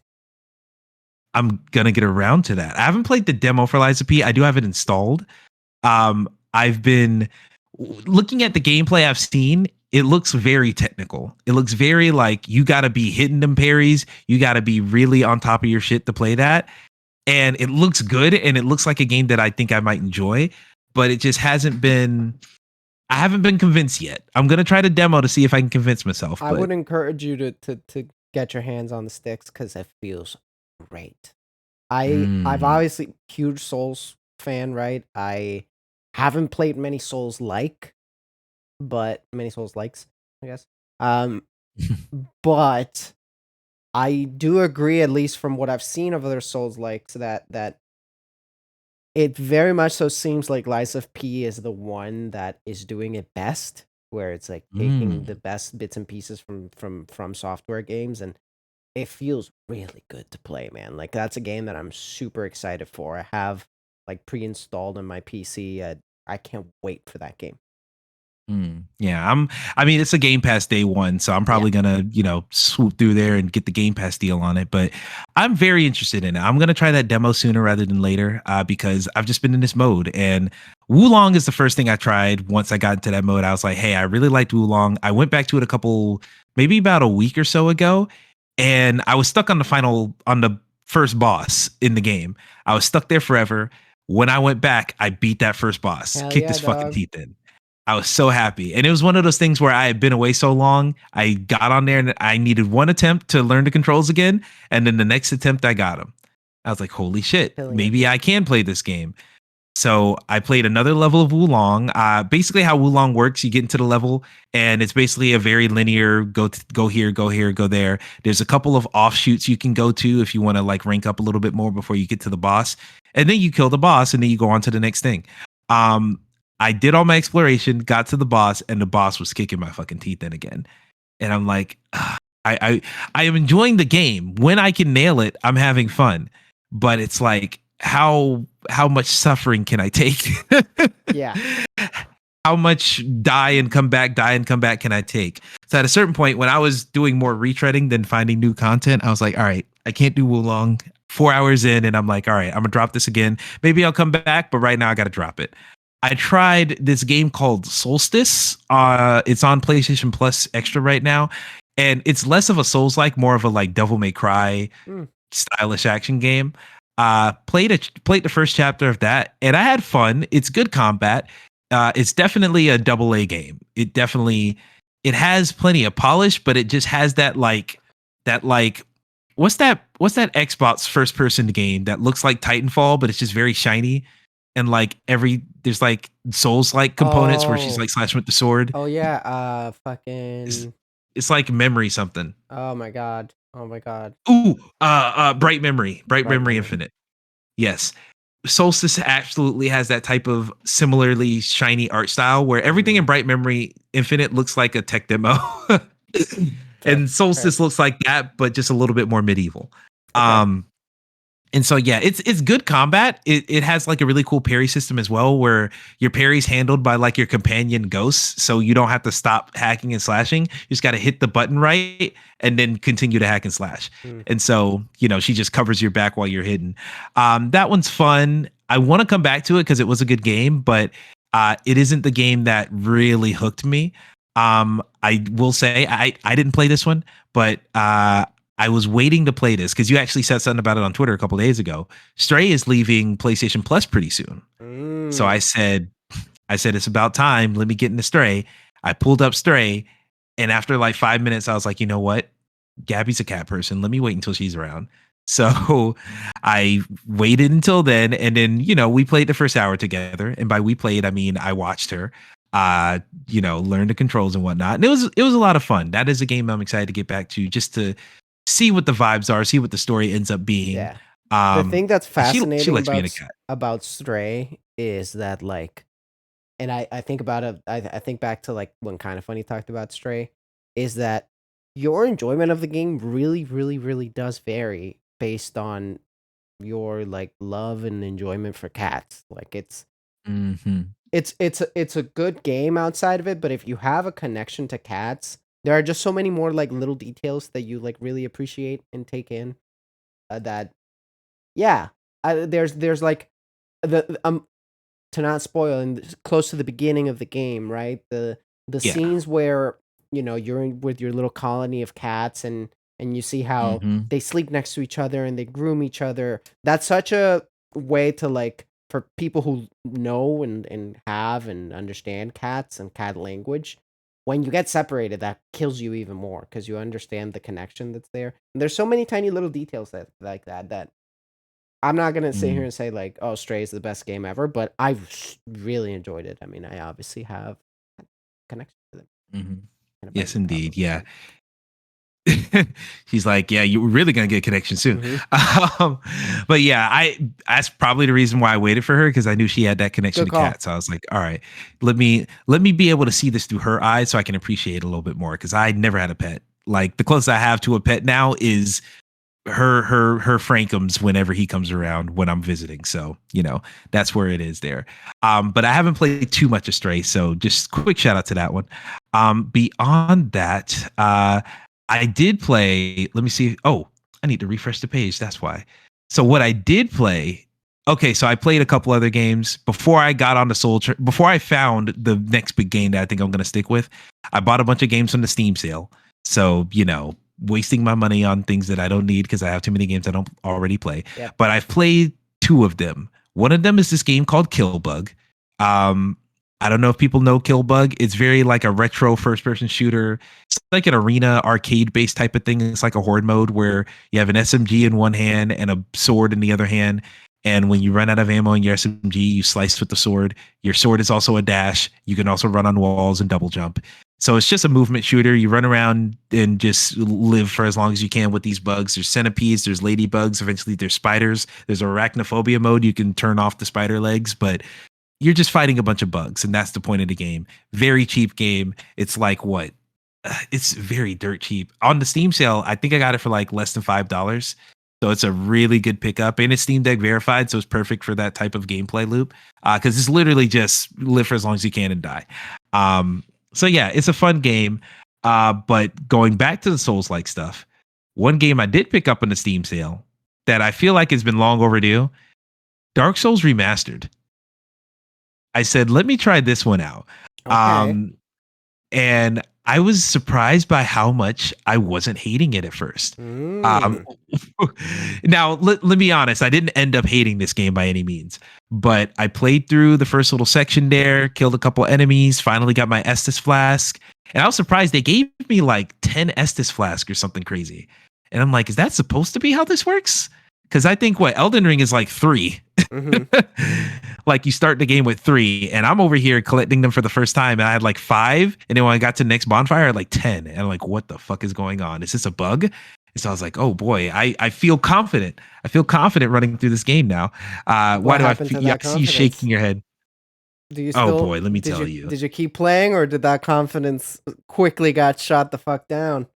I'm gonna get around to that. I haven't played the demo for Lies of P. I do have it installed. I've been looking at the gameplay I've seen. It looks very technical. It looks very like you got to be hitting them parries. You got to be really on top of your shit to play that. And it looks good, and it looks like a game that I think I might enjoy. But it just hasn't been. I haven't been convinced yet. I'm gonna try the demo to see if I can convince myself. I would encourage you to get your hands on the sticks because it feels great. I've obviously huge Souls fan, right? I haven't played many Souls like, but many Souls likes, I guess. But I do agree, at least from what I've seen of other Souls likes, that it very much so seems like Lies of P is the one that is doing it best, where it's like taking the best bits and pieces from software games, and it feels really good to play, man. Like that's a game that I'm super excited for. I have like pre-installed on my PC. I can't wait for that game. Yeah, I mean, it's a Game Pass day one, so I'm probably gonna, swoop through there and get the Game Pass deal on it. But I'm very interested in it. I'm gonna try that demo sooner rather than later, because I've just been in this mode. And Wulong is the first thing I tried. Once I got into that mode, I was like, hey, I really liked Wulong. I went back to it maybe about a week or so ago, and I was stuck on the first boss in the game. I was stuck there forever. When I went back, I beat that first boss, Hell kicked yeah, his fucking dog. teeth in. I was so happy. And it was one of those things where I had been away so long. I got on there and I needed one attempt to learn the controls again. And then the next attempt, I got him. I was like, holy shit, maybe I can play this game. So I played another level of Wulong. Basically, how Wulong works, you get into the level, and it's basically a very linear go here, go here, go there. There's a couple of offshoots you can go to if you want to like rank up a little bit more before you get to the boss, and then you kill the boss, and then you go on to the next thing. I did all my exploration, got to the boss, and the boss was kicking my fucking teeth in again. And I'm like, I am enjoying the game. When I can nail it, I'm having fun. But it's like, how much suffering can I take? Yeah. How much die and come back can I take? So at a certain point, when I was doing more retreading than finding new content, I was like, all right, I can't do Wulong. 4 hours in, and I'm like, all right, I'm gonna drop this again. Maybe I'll come back, but right now I gotta drop it. I tried this game called Solstice. It's on PlayStation Plus Extra right now, and it's less of a Souls-like, more of a like Devil May Cry stylish action game. Played the first chapter of that, and I had fun. It's good combat. It's definitely a AA game. It has plenty of polish, but it just has that what's that Xbox first person game that looks like Titanfall, but it's just very shiny. And like there's like Souls like components where she's like slashing with the sword. Oh yeah, fucking. It's like memory something. Oh my god. Ooh, Bright Memory Infinite. Yes, Solstice absolutely has that type of similarly shiny art style where everything in Bright Memory Infinite looks like a tech demo, and Solstice looks like that, but just a little bit more medieval. Okay. And so yeah, it's good combat. It has like a really cool parry system as well, where your parry's handled by like your companion ghosts, so you don't have to stop hacking and slashing. You just got to hit the button right and then continue to hack and slash. And so she just covers your back while you're hidden. That one's fun. I want to come back to it because it was a good game, but it isn't the game that really hooked me. I will say I didn't play this one, but I was waiting to play this because you actually said something about it on Twitter a couple days ago. Stray is leaving PlayStation Plus pretty soon. So Mm. I said it's about time. Let me get into Stray. I pulled up Stray, and after like 5 minutes, I was like, you know what? Gabby's a cat person. Let me wait until she's around. So I waited until then, and then we played the first hour together. And by we played, I mean I watched her. Learn the controls and whatnot. And it was a lot of fun. That is a game I'm excited to get back to, just to see what the vibes are, see what the story ends up being. Yeah. The thing that's She fascinating likes being a cat. about Stray is that like, and I think about it. I think back to like when Kind of Funny talked about Stray, is that your enjoyment of the game really, really, really does vary based on your like love and enjoyment for cats. Like Hmm. it's a good game outside of it, but if you have a connection to cats, there are just so many more like little details that you like really appreciate and take in. That yeah, there's like the to not spoil and close to the beginning of the game, right? The Yeah. scenes where you're with your little colony of cats and you see how Hmm. they sleep next to each other and they groom each other. That's such a way to like for people who know and have and understand cats and cat language. When you get separated, that kills you even more because you understand the connection that's there. And there's so many tiny little details that like that I'm not gonna sit here Hmm. and say like, "Oh, Stray is the best game ever," but I've really enjoyed it. I mean, I obviously have a connection to it Hmm. and a bite Yes, in the top indeed. of it. Yeah. So, She's like, yeah, you're really gonna get a connection soon. mhm. Um, but yeah, that's probably the reason why I waited for her, because I knew she had that connection Good to call. cats. So I was like, all right, let me be able to see this through her eyes so I can appreciate it a little bit more. Because I never had a pet. Like the closest I have to a pet now is her Frankums whenever he comes around when I'm visiting. So, that's where it is there. But I haven't played too much of Stray, so just quick shout out to that one. Beyond that, I did play, let me see. Oh, I need to refresh the page. That's why. So what I did play, okay, so I played a couple other games before I got on the before I found the next big game that I think I'm going to stick with. I bought a bunch of games from the Steam sale. So, wasting my money on things that I don't need because I have too many games I don't already play. Yep. But I've played two of them. One of them is this game called Killbug. Um, I don't know if people know Killbug. It's very like a retro first person shooter. It's like an arena arcade based type of thing. It's like a horde mode where you have an SMG in one hand and a sword in the other hand. And when you run out of ammo in your SMG, you slice with the sword. Your sword is also a dash. You can also run on walls and double jump. So it's just a movement shooter. You run around and just live for as long as you can with these bugs. There's centipedes, there's ladybugs, eventually there's spiders. There's arachnophobia mode. You can turn off the spider legs, but you're just fighting a bunch of bugs, and that's the point of the game. Very cheap game. It's like what? It's very dirt cheap. On the Steam sale, I think I got it for like less than $5. So it's a really good pickup, and it's Steam Deck verified, so it's perfect for that type of gameplay loop. Because it's literally just live for as long as you can and die. Um, so yeah, it's a fun game. But going back to the Souls like stuff, one game I did pick up on the Steam sale that I feel like has been long overdue, Dark Souls Remastered. I said, let me try this one out. Okay. Um, and I was surprised by how much I wasn't hating it at first. Um, Mm. now, let me be honest, I didn't end up hating this game by any means, but I played through the first little section there, killed a couple enemies, finally got my Estus flask, and I was surprised they gave me like 10 Estus flask or something crazy. And I'm like, is that supposed to be how this works? Because I think what Elden Ring is like 3. Mhm. Like you start the game with 3, and I'm over here collecting them for the first time, and I had like 5, and then when I got to the next bonfire, I had like 10, and I'm like, what the fuck is going on? Is this a bug? And so I was like, oh boy, I feel confident. I feel confident running through this game now. Why What do I happened feel? to Yeah, that I see you confidence? shaking your head. Do you Oh still boy, let me tell you. did you keep playing or did that confidence quickly got shot the fuck down?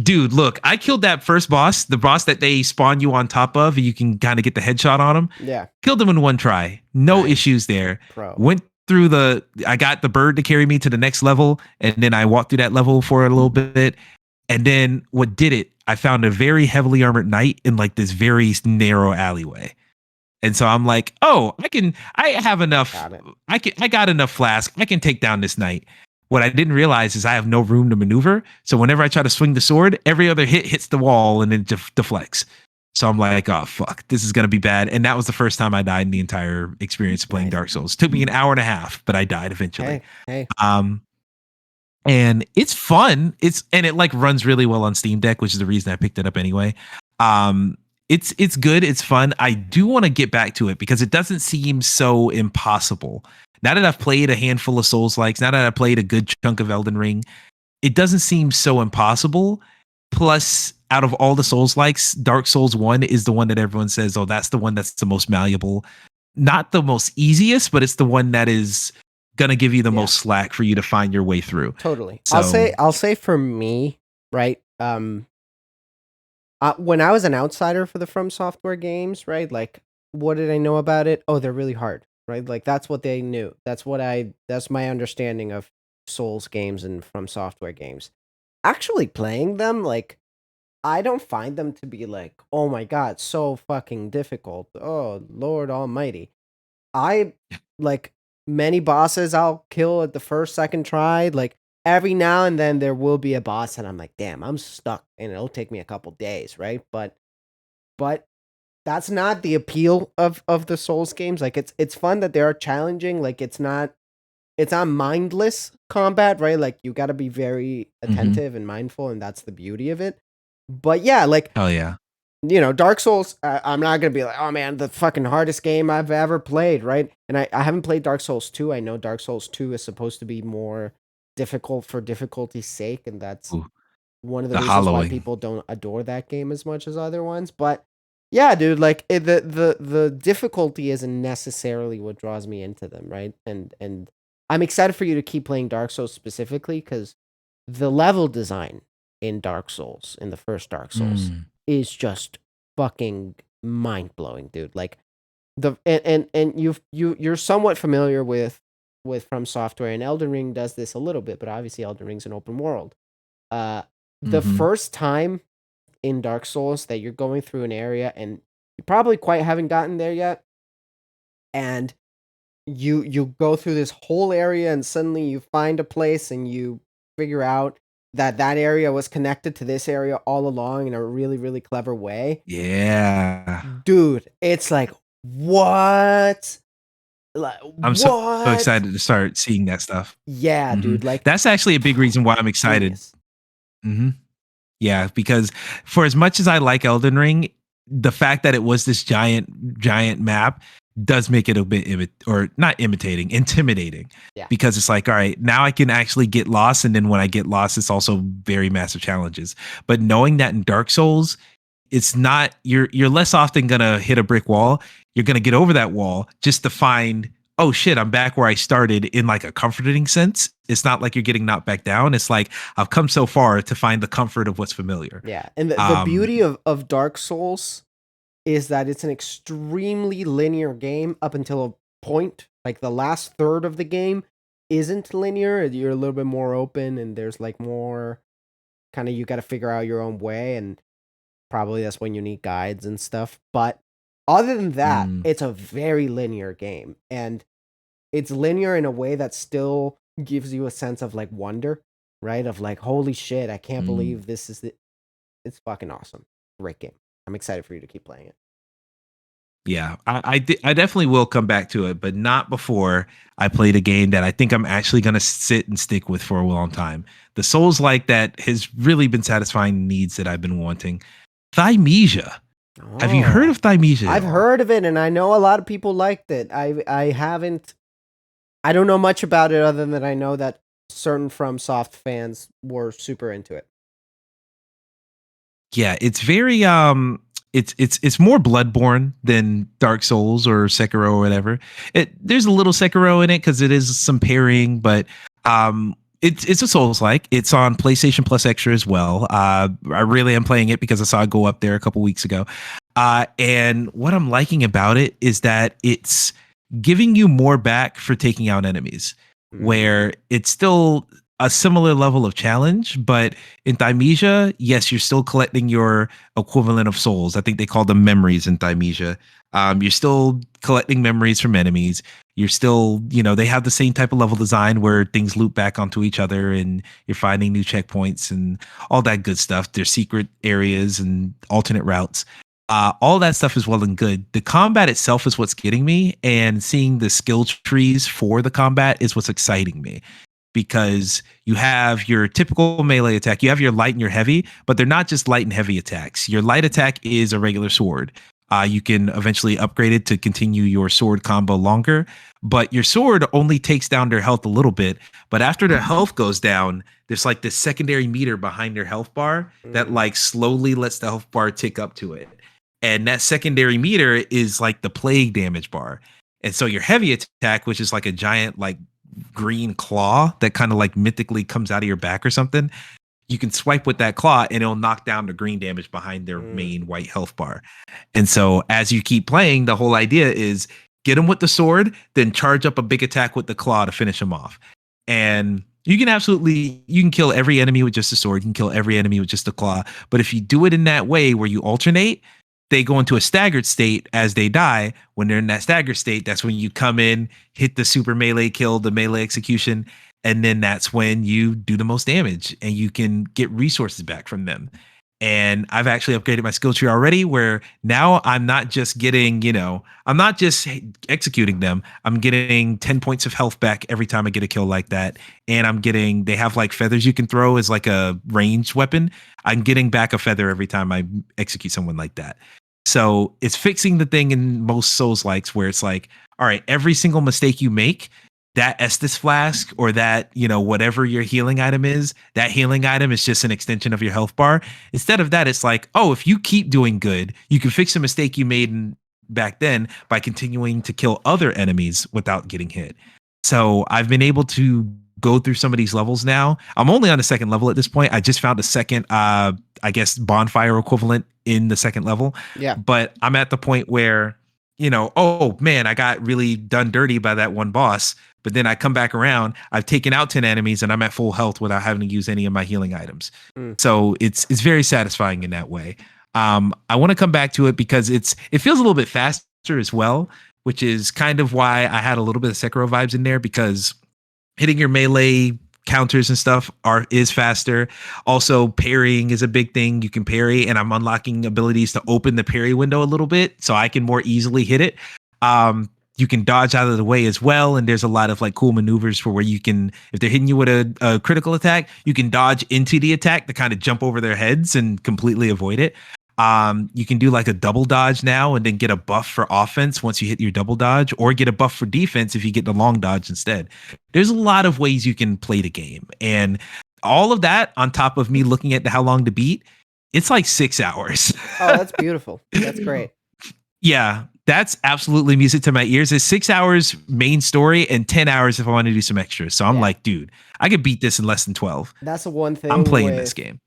Dude, look, I killed that first boss, the boss that they spawn you on top of, and you can kind of get the headshot on him. Yeah. Killed him in one try. No Nice. issues there. Pro. Went through I got the bird to carry me to the next level, and then I walked through that level for a little bit. And then what did it? I found a very heavily armored knight in like this very narrow alleyway. And so I'm like, oh, I have enough. Got it. I got enough flask. I can take down this knight. What I didn't realize is I have no room to maneuver. So whenever I try to swing the sword, every other hit hits the wall and then deflects. So I'm like, oh fuck, this is gonna be bad. And that was the first time I died in the entire experience of playing Nice. Dark Souls. It took me an hour and a half, but I died eventually. Hey. Um, and it's fun. It like runs really well on Steam Deck, which is the reason I picked it up anyway. Um, it's good. It's fun. I do want to get back to it because it doesn't seem so impossible. Now that I've played a handful of Souls likes, now that I played a good chunk of Elden Ring, it doesn't seem so impossible. Plus, out of all the Souls likes, Dark Souls 1 is the one that everyone says, oh, that's the one that's the most malleable. Not the most easiest, but it's the one that is gonna give you the most slack for you to find your way through. Totally. So I'll say for me, right? When I was an outsider for the From Software games, right? Like, what did I know about it? Oh, they're really hard, right? Like that's what they knew. That's my understanding of Souls games and From Software games. Actually playing them, like I don't find them to be like, oh my god, so fucking difficult. Oh Lord Almighty. I like many bosses I'll kill at the first, second try. Like every now and then there will be a boss and I'm like, damn, I'm stuck and it'll take me a couple days, right? But that's not the appeal of the Souls games. Like it's fun that they are challenging. Like it's not mindless combat, right? Like you got to be very attentive and mindful, and that's the beauty of it. But yeah, like hell yeah. Dark Souls, I'm not going to be like, oh man, the fucking hardest game I've ever played, right? And I haven't played Dark Souls 2. I know Dark Souls 2 is supposed to be more difficult for difficulty's sake, and that's Ooh, one of the the reasons why hollowing. people don't adore that game as much as other ones. But yeah, dude, like the difficulty isn't necessarily what draws me into them, right? And I'm excited for you to keep playing Dark Souls specifically because the level design in Dark Souls, in the first Dark Souls, Mm. is just fucking mind blowing, dude. Like and you're somewhat familiar with From Software, and Elden Ring does this a little bit, but obviously Elden Ring's an open world. Uh, the Mm-hmm. first time in Dark Souls that you're going through an area and you probably quite haven't gotten there yet, and you go through this whole area and suddenly you find a place and you figure out that that area was connected to this area all along in a really really clever way. Yeah. Dude, it's like what? Like I'm so what? excited to start seeing that stuff. Yeah, Hmm. dude, like That's actually a big reason why I'm excited. genius. Hmm. Yeah, because for as much as I like Elden Ring, the fact that it was this giant map does make it a bit or not imitating, intimidating. Yeah. Because it's like, all right, now I can actually get lost, and then when I get lost, it's also very massive challenges. But knowing that in Dark Souls, it's not you're less often gonna hit a brick wall. You're gonna get over that wall just to find, oh shit, I'm back where I started in like a comforting sense. It's not like you're getting knocked back down. It's like I've come so far to find the comfort of what's familiar. Yeah. And the Um, beauty of Dark Souls is that it's an extremely linear game up until a point. Like the last third of the game isn't linear. You're a little bit more open and there's like more kind of you got to figure out your own way, and probably that's when you need guides and stuff. But other than that, mm, it's a very linear game, and it's linear in a way that still gives you a sense of like wonder, right? Of like, holy shit, I can't mm. believe this is the. It's fucking awesome. Great game. I'm excited for you to keep playing it. Yeah, I definitely will come back to it, but not before I played a game that I think I'm actually going to sit and stick with for a long time. The Souls like that has really been satisfying needs that I've been wanting. Thymesia. Have you heard Oh, of Thymesia at I've all? heard of it, and I know a lot of people liked it. I haven't. I don't know much about it other than I know that certain From Soft fans were super into it. Yeah, it's very it's more Bloodborne than Dark Souls or Sekiro or whatever. There's a little Sekiro in it because it is some parrying, but it's a Souls like. It's on PlayStation Plus Extra as well. I really am playing it because I saw it go up there a couple weeks ago. And what I'm liking about it is that it's giving you more back for taking out enemies, Mm. where it's still a similar level of challenge, but in Thymesia, yes, you're still collecting your equivalent of souls. I think they call them memories in Thymesia. You're still collecting memories from enemies. You're still, they have the same type of level design where things loop back onto each other and you're finding new checkpoints and all that good stuff. There's secret areas and alternate routes. All that stuff is well and good. The combat itself is what's getting me, and seeing the skill trees for the combat is what's exciting me because you have your typical melee attack, you have your light and your heavy, but they're not just light and heavy attacks. Your light attack is a regular sword. You can eventually upgrade it to continue your sword combo longer, but your sword only takes down their health a little bit. But after their health goes down, there's like this secondary meter behind their health bar that Mm. like slowly lets the health bar tick up to it. And that secondary meter is like the plague damage bar. And so your heavy attack, which is like a giant like green claw that kind of like mythically comes out of your back or something, you can swipe with that claw and it'll knock down the green damage behind their Mm. main white health bar. And so as you keep playing, the whole idea is get them with the sword, then charge up a big attack with the claw to finish them off. And you can kill every enemy with just a sword, you can kill every enemy with just a claw. But if you do it in that way where you alternate, they go into a staggered state as they die. When they're in that staggered state, that's when you come in, hit the super melee kill, the melee execution, and then that's when you do the most damage and you can get resources back from them. And I've actually upgraded my skill tree already where now I'm not just getting, I'm not just executing them. I'm getting 10 points of health back every time I get a kill like that. And they have like feathers you can throw as like a ranged weapon. I'm getting back a feather every time I execute someone like that. So it's fixing the thing in most Souls likes where it's like, all right, every single mistake you make, that Estus flask or that, whatever your healing item is, that healing item is just an extension of your health bar. Instead of that, it's like, oh, if you keep doing good, you can fix a mistake you made back then by continuing to kill other enemies without getting hit. So I've been able to go through some of these levels now. I'm only on the second level at this point. I just found a second, I guess, bonfire equivalent in the second level. Yeah. But I'm at the point where, oh man, I got really done dirty by that one boss. But then I come back around, I've taken out 10 enemies and I'm at full health without having to use any of my healing items. Mm. So it's very satisfying in that way. I want to come back to it because it feels a little bit faster as well, which is kind of why I had a little bit of Sekiro vibes in there because hitting your melee counters and stuff is faster. Also, parrying is a big thing. You can parry, and I'm unlocking abilities to open the parry window a little bit so I can more easily hit it. You can dodge out of the way as well, and there's a lot of like cool maneuvers for where you can, if they're hitting you with a critical attack, you can dodge into the attack to kind of jump over their heads and completely avoid it. You can do like a double dodge now and then get a buff for offense once you hit your double dodge, or get a buff for defense if you get the long dodge instead. There's a lot of ways you can play the game, and all of that on top of me looking at how long to beat, it's like 6 hours. Oh, that's beautiful. That's great. Yeah, that's absolutely music to my ears. It's 6 hours main story and 10 hours if I want to do some extras. So I'm Yeah. like, dude, I could beat this in less than 12. That's the one I'm thing playing this game.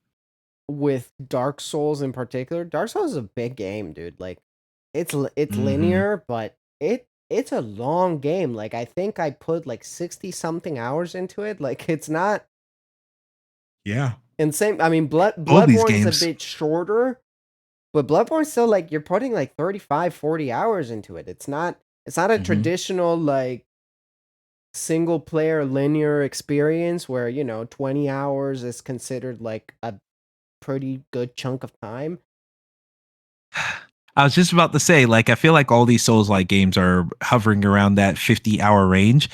with Dark Souls in particular. Dark Souls is a big game, dude. Like it's Mm-hmm. linear, but it's a long game. Like I think I put like 60 something hours into it. Like it's not Yeah. insane. I mean, All these Bloodborne is a games. bit shorter, but Bloodborne's still like you're putting like 35, 40 hours into it. It's not a Mm-hmm. traditional like single player linear experience where, 20 hours is considered like a pretty good chunk of time. I was just about to say, like, I feel like all these Souls like games are hovering around that 50-hour range.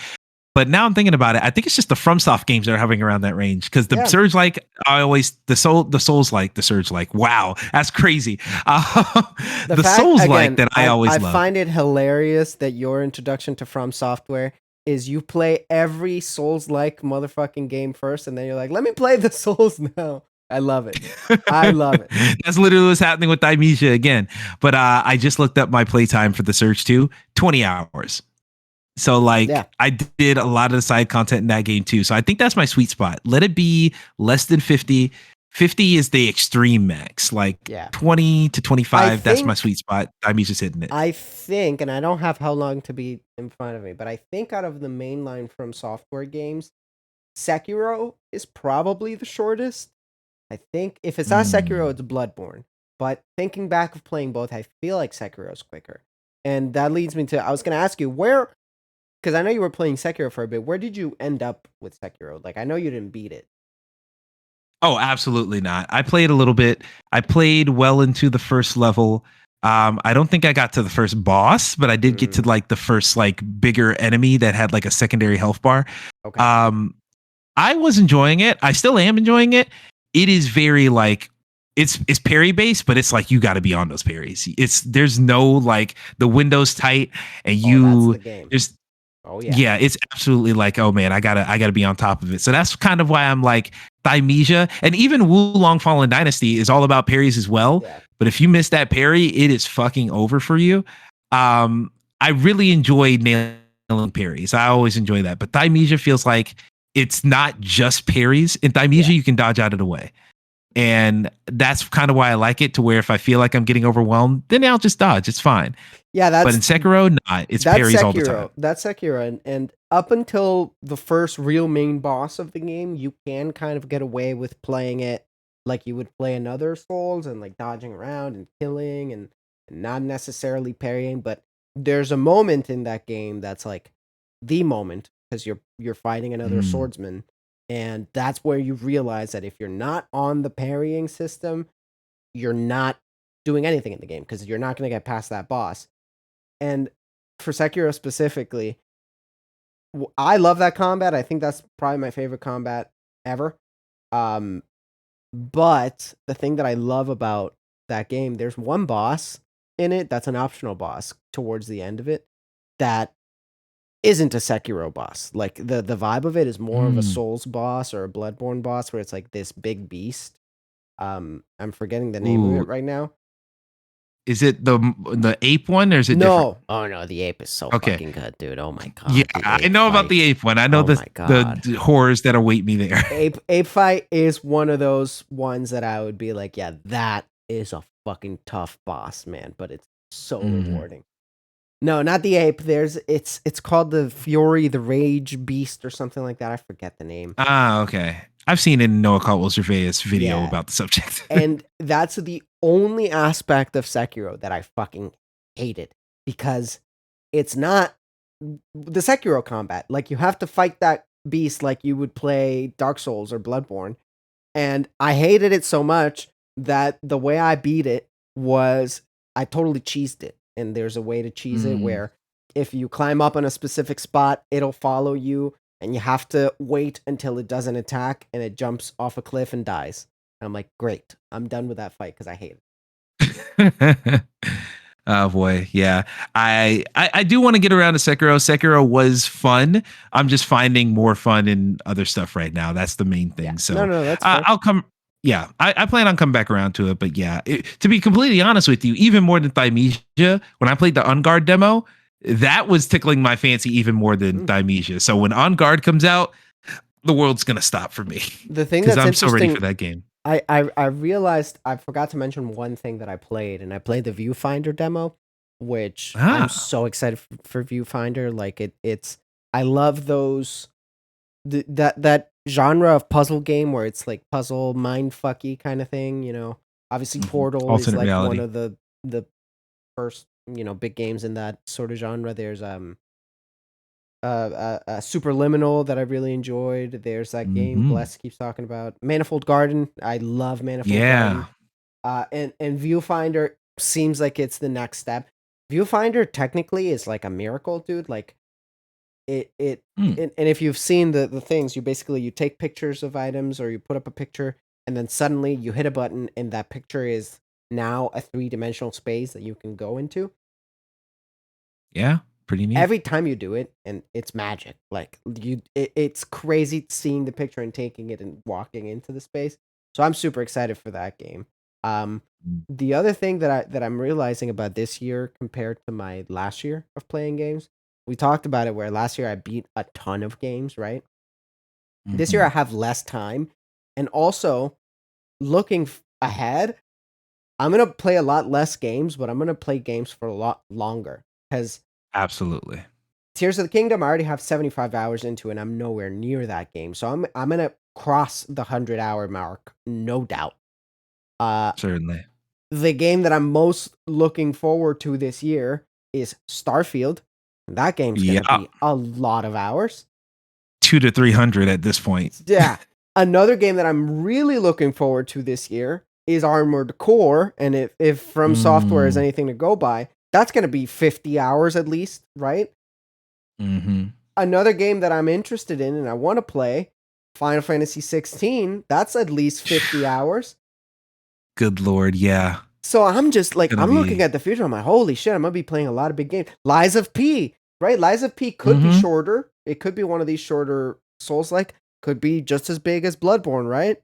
But now I'm thinking about it, I think it's just the FromSoft games that are hovering around that range. Because the Yeah. Surge like, the Souls like, the Surge like, wow, that's crazy. The The fact Souls like again, that I I always love. find it hilarious that your introduction to From Software is you play every Souls like motherfucking game first, and then you're like, let me play the Souls now. I love it. I love it. That's literally what's happening with Dimesia again. But I just looked up my playtime for the Surge 2, 20 hours. So like Yeah. I did a lot of the side content in that game too. So I think that's my sweet spot. Let it be less than 50. 50 is the extreme max. Like Yeah. 20 to I 25, that's my think sweet spot. I'm just hitting it. I think, and I don't have how long to be in front of me, but I think out of the mainline From Software games, Sekiro is probably the shortest. I think if it's not Sekiro, Mm. it's Bloodborne. But thinking back of playing both, I feel like Sekiro's quicker. And that leads me to I was gonna ask you where, because I know you were playing Sekiro for a bit. Where did you end up with Sekiro? Like I know you didn't beat it. Oh, absolutely not. I played a little bit. I played well into the first level. I don't think I got to the first boss, but I did get to Mm, like the first like bigger enemy that had like a secondary health bar. okay. Um, I was enjoying it. I still am enjoying it. It is very like it's parry based, but it's like you got to be on those parries. It's there's no like the window's tight and Oh, that's the you game. there's Oh yeah. yeah, it's absolutely like, oh man, I gotta be on top of it. So that's kind of why I'm like Thymesia and even Wulong Fallen Dynasty is all about parries as well. Yeah. But if you miss that parry, it is fucking over for you. I really enjoy nailing parries. I always enjoy that. But Thymesia feels like it's not just parries. In Thymesia, Yeah. you can dodge out of the way. And that's kind of why I like it to where if I feel like I'm getting overwhelmed, then I'll just dodge. It's fine. Yeah, But in Sekiro, nah, it's parries all the time. That's Sekiro, and up until the first real main boss of the game, you can kind of get away with playing it like you would play another Souls and like dodging around and killing and not necessarily parrying. But there's a moment in that game that's like the moment because you're fighting another Mm, swordsman, and that's where you realize that if you're not on the parrying system, you're not doing anything in the game because you're not going to get past that boss. And for Sekiro specifically, I love that combat. I think that's probably my favorite combat ever. Um, but the thing that I love about that game, there's one boss in it that's an optional boss towards the end of it that isn't a Sekiro boss. Like the vibe of it is more of a mm. Souls boss or a Bloodborne boss where it's like this big beast. I'm forgetting the name of it Ooh, right now. is it the ape one or is it different? No. Oh no, the ape is so Okay. fucking good, dude. Oh my Yeah, god, the I ape know about the fight. ape one. I know Oh the my the, god. the horrors that await me there. Ape fight is one of those ones that I would be like, yeah, that is a fucking tough boss, man, but it's so Mm. rewarding. No, not the ape. It's called the Fury, the Rage Beast or something like that. I forget the name. Ah, okay. I've seen in Noah Caldwell Surveyor's video Yeah. about the subject. And that's the only aspect of Sekiro that I fucking hated because it's not the Sekiro combat. Like you have to fight that beast like you would play Dark Souls or Bloodborne. And I hated it so much that the way I beat it was I totally cheesed it. And there's a way to cheese it Mm. where if you climb up on a specific spot, it'll follow you and you have to wait until it doesn't attack and it jumps off a cliff and dies. And I'm like, great, I'm done with that fight because I hate it. Oh boy, yeah. I do want to get around to Sekiro. Sekiro was fun. I'm just finding more fun in other stuff right now. That's the main Yeah. thing. No, So no, that's fair. I'll come. Yeah, I plan on coming back around to it. But yeah, to be completely honest with you, even more than Thymesia, when I played the On Guard demo, that was tickling my fancy even more than Mm. Thymesia. So when On Guard comes out, the world's gonna stop for me The thing because that's I'm so ready for interesting, that game. I realized I forgot to mention one thing that I played, and I played the Viewfinder demo, which I'm Ah. so excited for Viewfinder. Like it's I love those that genre of puzzle game where it's like puzzle mind fucky kind of thing. Obviously Mhm. Portal is Alternate like one reality. of the first big games in that sort of genre. There's Superliminal that I really enjoyed. There's that game Hmm. Bless keeps talking about. Manifold Garden. I love Manifold Garden. Yeah. And Viewfinder seems like it's the next step. Viewfinder technically is like a miracle, dude. Like it Mm. and if you've seen the things, you take pictures of items or you put up a picture and then suddenly you hit a button and that picture is now a three-dimensional space that you can go into Yeah. Pretty neat. every time you do it, and it's magic. Like it's crazy seeing the picture and taking it and walking into the space. So I'm super excited for that game. Um, Mm. the other thing that I'm realizing about this year compared to my last year of playing games, we talked about it where last year I beat a ton of games, right? This year I Mhm. have less time, and also looking ahead, I'm gonna play a lot less games, but I'm gonna play games for a lot longer because Absolutely. Tears of the Kingdom, I already have 75 hours into, and I'm nowhere near that game. So I'm gonna cross the 100-hour mark, no doubt. Uh, Certainly. the game that I'm most looking forward to this year is Starfield. That game's gonna Yeah. be a lot of hours. 200 to 300 at this point. Yeah. Another game that I'm really looking forward to this year is Armored Core, and if From Software is Mm. anything to go by, that's gonna be 50 hours at least, right? Mm-hmm. Another game that I'm interested in and I want to play, Final Fantasy 16. That's at least 50 hours. Good Lord, yeah. So I'm just like, Gonna I'm looking be. at the future. I'm like, holy shit, I'm gonna be playing a lot of big games. Lies of P, right? Lies of P could be Mm-hmm. shorter. It could be one of these shorter Souls like, could be just as big as Bloodborne, right?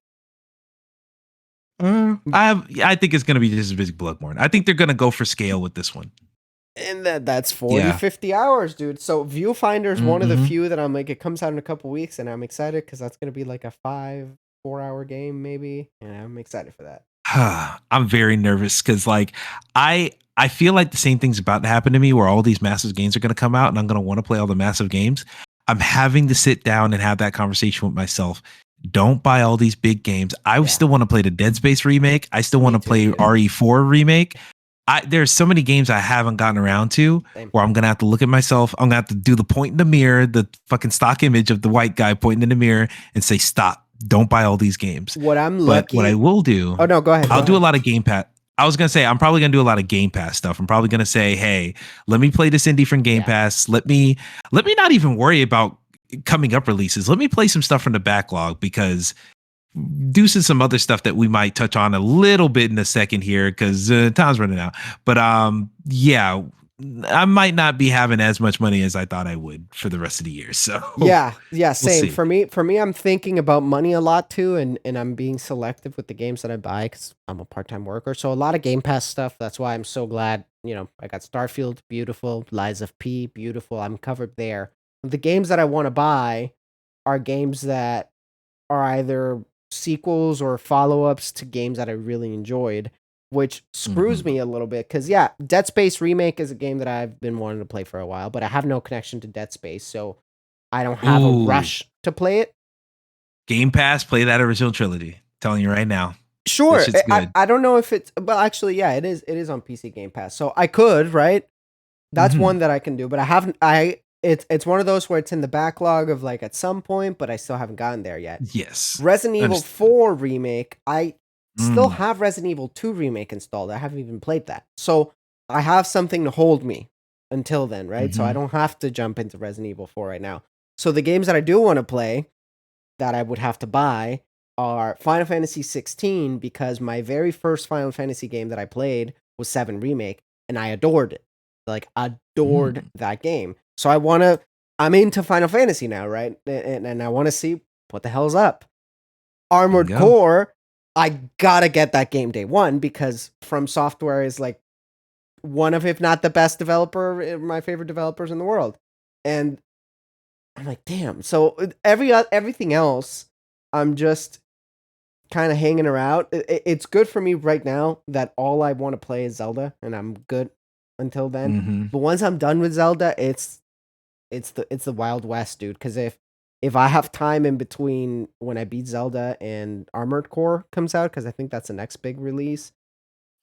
I think it's gonna be just as big as Bloodborne. I think they're gonna go for scale with this one. And that's 40, Yeah. 50 hours, dude. So Viewfinder is one of the Mm-hmm. few that I'm like, it comes out in a couple weeks, and I'm excited because that's gonna be like a 4 hour game, maybe. And I'm excited for that. I'm very nervous because like I feel like the same thing's about to happen to me where all these massive games are gonna come out and I'm gonna want to play all the massive games. I'm having to sit down and have that conversation with myself. Don't buy all these big games. I Yeah. still want to play the Dead Space remake. I still Me want to too, play dude. RE4 remake. There's so many games I haven't gotten around to Same. where I'm gonna have to look at myself. I'm gonna have to do the point in the mirror, the fucking stock image of the white guy pointing in the mirror, and say, "Stop! Don't buy all these games." What I'm But what I lucky. will do, Oh no, go ahead. I'll Go do a ahead. lot of Game Pass. I was gonna say I'm probably gonna do a lot of Game Pass stuff. I'm probably gonna say, "Hey, let me play this indie from Game Yeah. Pass. Let me not even worry about coming up releases. Let me play some stuff from the backlog because." Deuce is some other stuff that we might touch on a little bit in a second here because time's running out. But yeah, I might not be having as much money as I thought I would for the rest of the year. So Yeah, we'll same. see. For me, I'm thinking about money a lot too, and I'm being selective with the games that I buy because I'm a part-time worker. So a lot of Game Pass stuff. That's why I'm so glad. I got Starfield, beautiful. Lies of P, beautiful. I'm covered there. The games that I want to buy are games that are either sequels or follow-ups to games that I really enjoyed, which screws Mhm. me a little bit because yeah, Dead Space Remake is a game that I've been wanting to play for a while, but I have no connection to Dead Space, so I don't have a Ooh, rush to play it. Game Pass, play that original trilogy. Telling you right now, that Sure, shit's I good. I don't know if it's, well, actually, yeah, it is on PC Game Pass, so I could, right? That's Hmm. one that I can do, but I haven't. It's one of those where it's in the backlog of like at some point, but I still haven't gotten there yet. Yes, Resident Evil understood. 4 remake, I still Mm. have Resident Evil 2 remake installed. I haven't even played that. So I have something to hold me until then, right? So I Hmm. don't have to jump into Resident Evil 4 right now. So the games that I do want to play that I would have to buy are Final Fantasy 16 because my very first Final Fantasy game that I played was 7 remake and I adored it. Like adored Mm. that game. So I'm into Final Fantasy now, right? And I want to see what the hell's up. Armored Bingo. Core, I gotta get that game day one because From Software is like one of, if not the best developer, my favorite developers in the world. And I'm like, damn. So everything else, I'm just kind of hanging around. It's good for me right now that all I want to play is Zelda, and I'm good until then. Hmm. But once I'm done with Zelda, it's the Wild West, dude. Because if I have time in between when I beat Zelda and Armored Core comes out, because I think that's the next big release,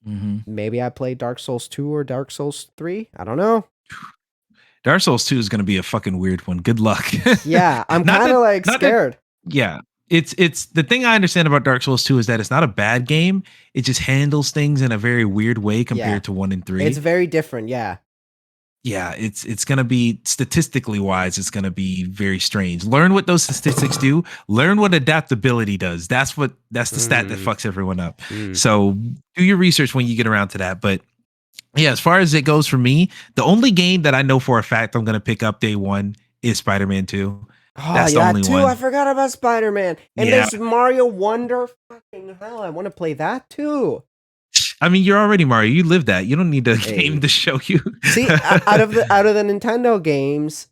Hmm. maybe I play Dark Souls 2 or Dark Souls 3. I don't know. Dark Souls 2 is going to be a fucking weird one. Good luck. Yeah, I'm not kind that, of like not that, scared. yeah. It's the thing I understand about Dark Souls 2 is that it's not a bad game. It just handles things in a very weird way Yeah, compared to 1 and it's 3. very different. Yeah. Yeah, it's gonna be statistically wise, it's gonna be very strange. Learn what those statistics do. Learn what adaptability does. That's the stat that Mm, fucks everyone up. mm. So do your research when you get around to that. But yeah, as far as it goes for me, the only game that I know for a fact I'm gonna pick up day one is Spider-Man 2. Oh, That's yeah, the that only too. I one. forgot about Spider Man. And Yeah. there's Mario Wonder. Fucking hell, I want to play that too. I mean, you're already Mario. You live that. You don't need a game Hey, to show you. see, out of the Nintendo games,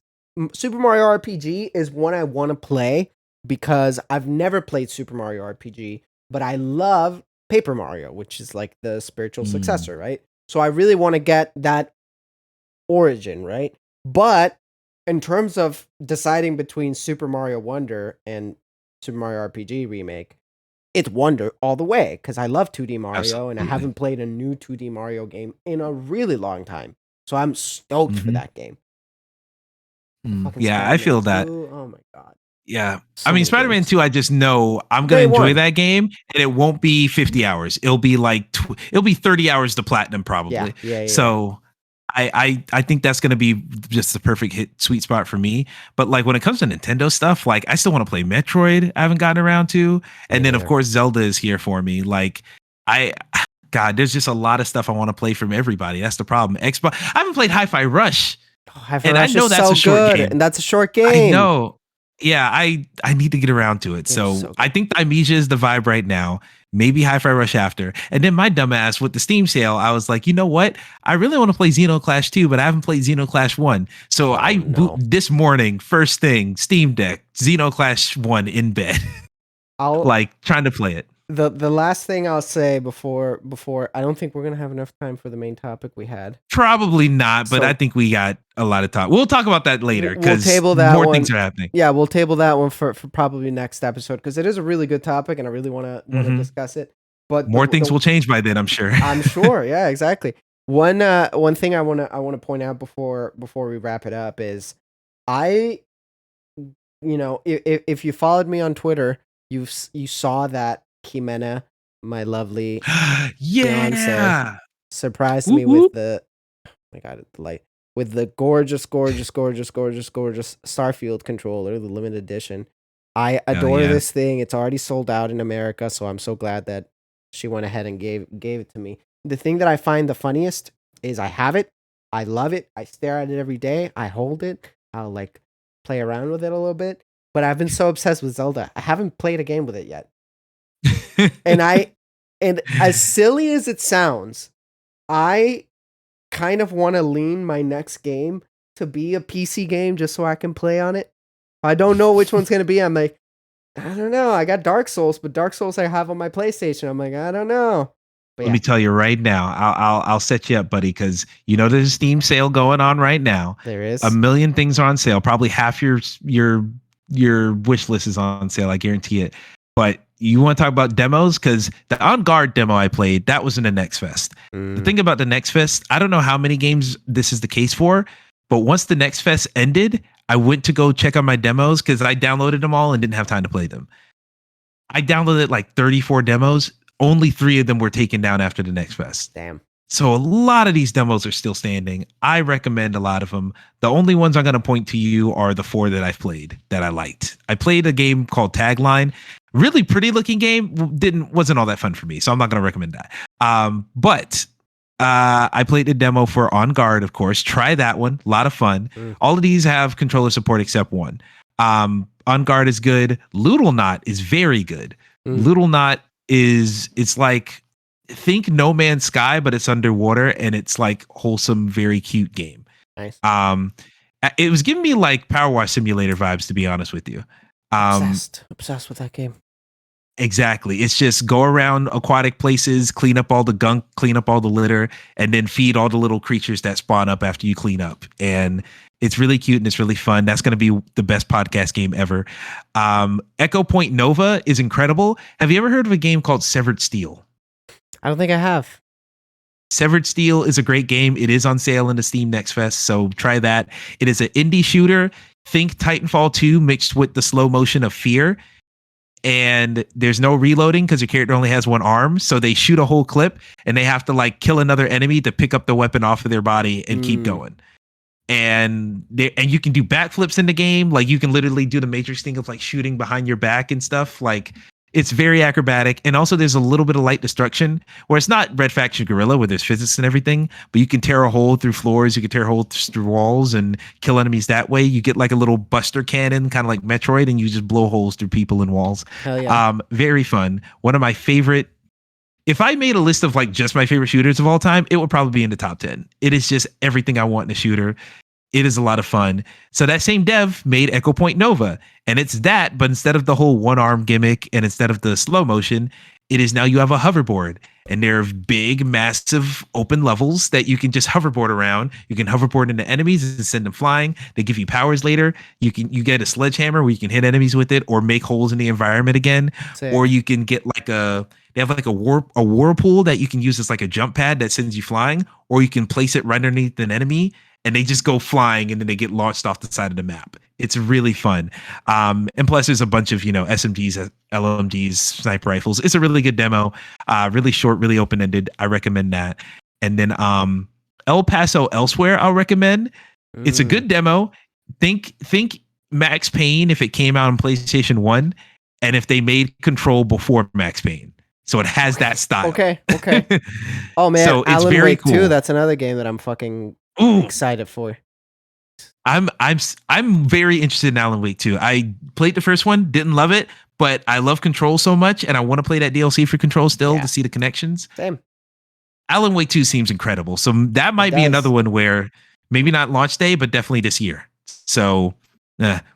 Super Mario RPG is one I want to play because I've never played Super Mario RPG, but I love Paper Mario, which is like the spiritual Mm, successor, right? So I really want to get that origin, right? But in terms of deciding between Super Mario Wonder and Super Mario RPG Remake, it's Wonder all the way because I love 2D Mario and I Absolutely. haven't played a new 2D Mario game in a really long time. So I'm stoked for Hmm. that game. Fucking Yeah, I Spider-Man feel that. 2. Oh my god. Yeah. I So mean, many Spider-Man games. 2, I just know I'm going to Day enjoy one. that game and it won't be 50 hours. It'll be like, it'll be 30 hours to platinum Yeah, probably. yeah, yeah, yeah. So I think that's going to be just the perfect sweet spot for me. But like when it comes to Nintendo stuff, like I still want to play Metroid. I haven't gotten around to. Me And then of neither. course, Zelda is here for me. Like I, God, there's just a lot of stuff I want to play from everybody. That's the problem. Xbox, I haven't played Hi-Fi Rush Oh, Hyper and I Rush is know that's so a short good, game. and that's a short I game. know. Yeah, I need to get around to it. Game's So so I good. think the Amnesia is the vibe right now. Maybe Hi-Fi Rush after. And then my dumbass with the Steam sale, I was like, you know what? I really want to play Xenoclash 2, but I haven't played Xenoclash 1. So Oh I boot no. this morning, first thing, Steam Deck, Xenoclash 1 in bed, I'll like trying to play it. the last thing I'll say before I don't think we're gonna have enough time for the main topic we had. Probably not, but I So think we got a lot of time. We'll talk about that later we'll because table that more one. things are happening. Yeah, we'll table that one for probably next episode because it is a really good topic and I really wanna Hmm. discuss it. But More things the will change by then, I'm sure. I'm sure, yeah, exactly. One thing I wanna point out before we wrap it up is I if you followed me on Twitter, you saw that Ximena, my lovely fiance, Yeah. surprised Whoop me with whoop. the oh my god, the light with the gorgeous, gorgeous, gorgeous, gorgeous, gorgeous Starfield controller, the limited edition. I Hell adore yeah. this thing. It's already sold out in America, so I'm so glad that she went ahead and gave it to me. The thing that I find the funniest is I have it. I love it. I stare at it every day. I hold it. I'll like play around with it a little bit. But I've been so obsessed with Zelda. I haven't played a game with it yet. And I and as silly as it sounds, I kind of want to lean my next game to be a PC game just so I can play on it. I don't know which one's going to be. I'm like, I don't know. I got Dark Souls, but Dark Souls I have on my PlayStation. I'm like, I don't know. But Let yeah, me tell you right now, I'll set you up, buddy, because you know there's a Steam sale going on right now. there A is. million things are on sale. Probably half your wish list is on sale. I guarantee it. But you want to talk about demos? Because the On Guard demo I played, that was in the Next Fest. The Mm, thing about the Next Fest, I don't know how many games this is the case for, but once the Next Fest ended, I went to go check on my demos because I downloaded them all and didn't have time to play them. I downloaded like 34 demos. Only 3 of them were taken down after the Next Fest. damn. So a lot of these demos are still standing. I recommend a lot of them. The only ones I'm going to point to you are the 4 that I've played that I liked. I played a game called Tagline. Really pretty looking game. Wasn't all that fun for me, so I'm not going to recommend that. But I played the demo for On Guard, of course. Try that one. A lot of fun. Mm, All of these have controller support except one. On Guard is good. Little Knot is very good. mm, Little Knot is it's like think No Man's Sky, but it's underwater and it's like wholesome, very cute game. nice. Um, it was giving me like Power Wash Simulator vibes, to be honest with you. Um, Obsessed with that game. exactly. It's just go around aquatic places, clean up all the gunk, clean up all the litter, and then feed all the little creatures that spawn up after you clean up. And it's really cute and it's really fun. That's going to be the best podcast game ever. Echo Point Nova is incredible. Have you ever heard of a game called Severed Steel? I don't think I have. Severed Steel is a great game. It is on sale in the Steam Next Fest, so try that. It is an indie shooter. Think Titanfall 2 mixed with the slow motion of Fear. And there's no reloading because your character only has one arm. So they shoot a whole clip and they have to like kill another enemy to pick up the weapon off of their body and keep Mm, going. And you can do backflips in the game. Like you can literally do the Matrix thing of like shooting behind your back and stuff. Like it's very acrobatic. And also there's a little bit of light destruction where it's not Red Faction Guerrilla where there's physics and everything, but you can tear a hole through floors, you can tear a hole through walls and kill enemies that way. You get like a little buster cannon, kind of like Metroid, and you just blow holes through people and walls. hell yeah. Very fun. One of my favorite. If I made a list of like just my favorite shooters of all time, it would probably be in the top 10. It is just everything I want in a shooter. It is a lot of fun. So that same dev made Echo Point Nova, and it's that, but instead of the whole one arm gimmick and instead of the slow motion, it is now you have a hoverboard, and they're big, massive open levels that you can just hoverboard around. You can hoverboard into enemies and send them flying. They give you powers later. You get a sledgehammer where you can hit enemies with it or make holes in the environment again. Or Sick. you can get like they have like a whirlpool that you can use as like a jump pad that sends you flying, or you can place it right underneath an enemy and they just go flying and then they get launched off the side of the map. It's really fun. And plus there's a bunch of, SMGs, LMGs, sniper rifles. It's a really good demo. Really short, really open-ended. I recommend that. And then El Paso Elsewhere, I'll recommend. It's a Mm. good demo. Think Max Payne if it came out on PlayStation 1 and if they made Control before Max Payne. So it has that style. Okay. Oh man, So it's Alan very Wake 2, cool. that's another game that I'm fucking Ooh, excited for. I'm very interested in Alan Wake 2. I played the first one, didn't love it, but I love Control so much, and I want to play that DLC for Control still Yeah. to see the connections. Same. Alan Wake 2 seems incredible. So that might be does. another one where maybe not launch day, but definitely this year. So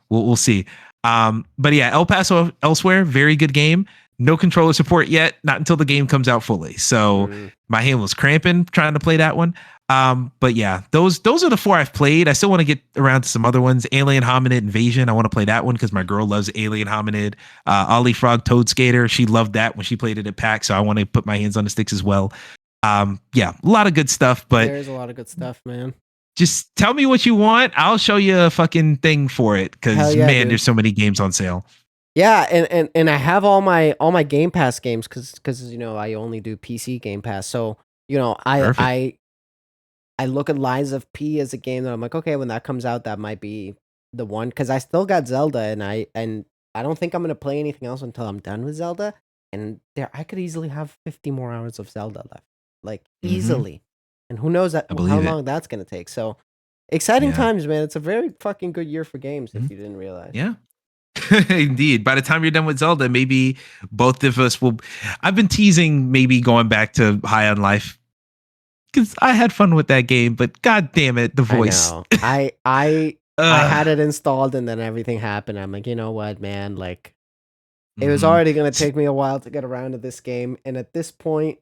we'll see. But yeah, El Paso Elsewhere, very good game. No controller support yet, not until the game comes out fully. So my hand was cramping trying to play that one. But yeah, those are the 4 I've played. I still want to get around to some other ones. Alien Hominid Invasion. I want to play that one because my girl loves Alien Hominid. Ollie Frog Toad Skater. She loved that when she played it at PAX. So I want to put my hands on the sticks as well. Yeah, a lot of good stuff, but there's a lot of good stuff, man. Just tell me what you want. I'll show you a fucking thing for it because yeah, man, dude. there's so many games on sale. Yeah, and I have all my Game Pass games because I only do PC Game Pass. So Perfect. I look at Lies of P as a game that I'm like, okay, when that comes out, that might be the one because I still got Zelda and I don't think I'm gonna play anything else until I'm done with Zelda. And I could easily have 50 more hours of Zelda left, like easily. And who knows I how believe it. long that's gonna take. So exciting Yeah. times, man. It's a very fucking good year for games if Mhm. you didn't realize. Yeah. Indeed. By the time you're done with Zelda, maybe both of us will. I've been teasing maybe going back to High on Life because I had fun with that game, but god damn it, the I voice. know. I had Ugh. it installed and then everything happened. I'm like, you know what, man? Like, it was Mhm. already gonna take me a while to get around to this game, and at this point,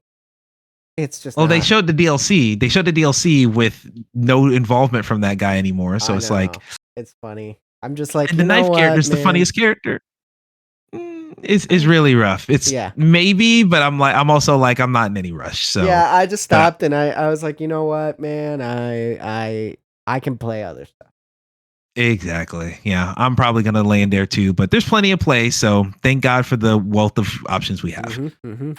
it's just Well, they not. showed the DLC. They showed the DLC with no involvement from that guy anymore. So I it's like, know. It's funny. I'm just like, and you the know knife character what, is the man? funniest character. It's really rough. It's Yeah. maybe, but I'm also like, I'm not in any rush. So, Yeah, I just but stopped and I was like, you know what, man? I can play other stuff. exactly. Yeah. I'm probably going to land there too, but there's plenty of play. So thank God for the wealth of options we have.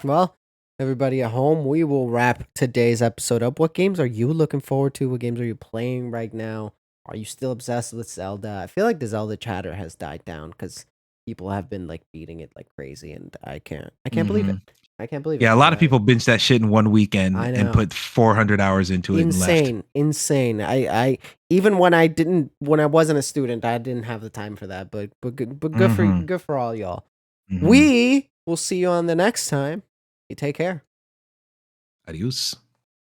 Well, everybody at home, we will wrap today's episode up. What games are you looking forward to? What games are you playing right now? Are you still obsessed with Zelda? I feel like the Zelda chatter has died down because people have been like beating it like crazy, and I can't believe it. Hmm. I can't believe Yeah. it, A man. lot of people binged that shit in one weekend I and know. put 400 hours into it and left. Insane. I even when I wasn't a student, I didn't have the time for that. But good for Hmm. all y'all. Hmm. We will see you on the next time. You take care. Adios.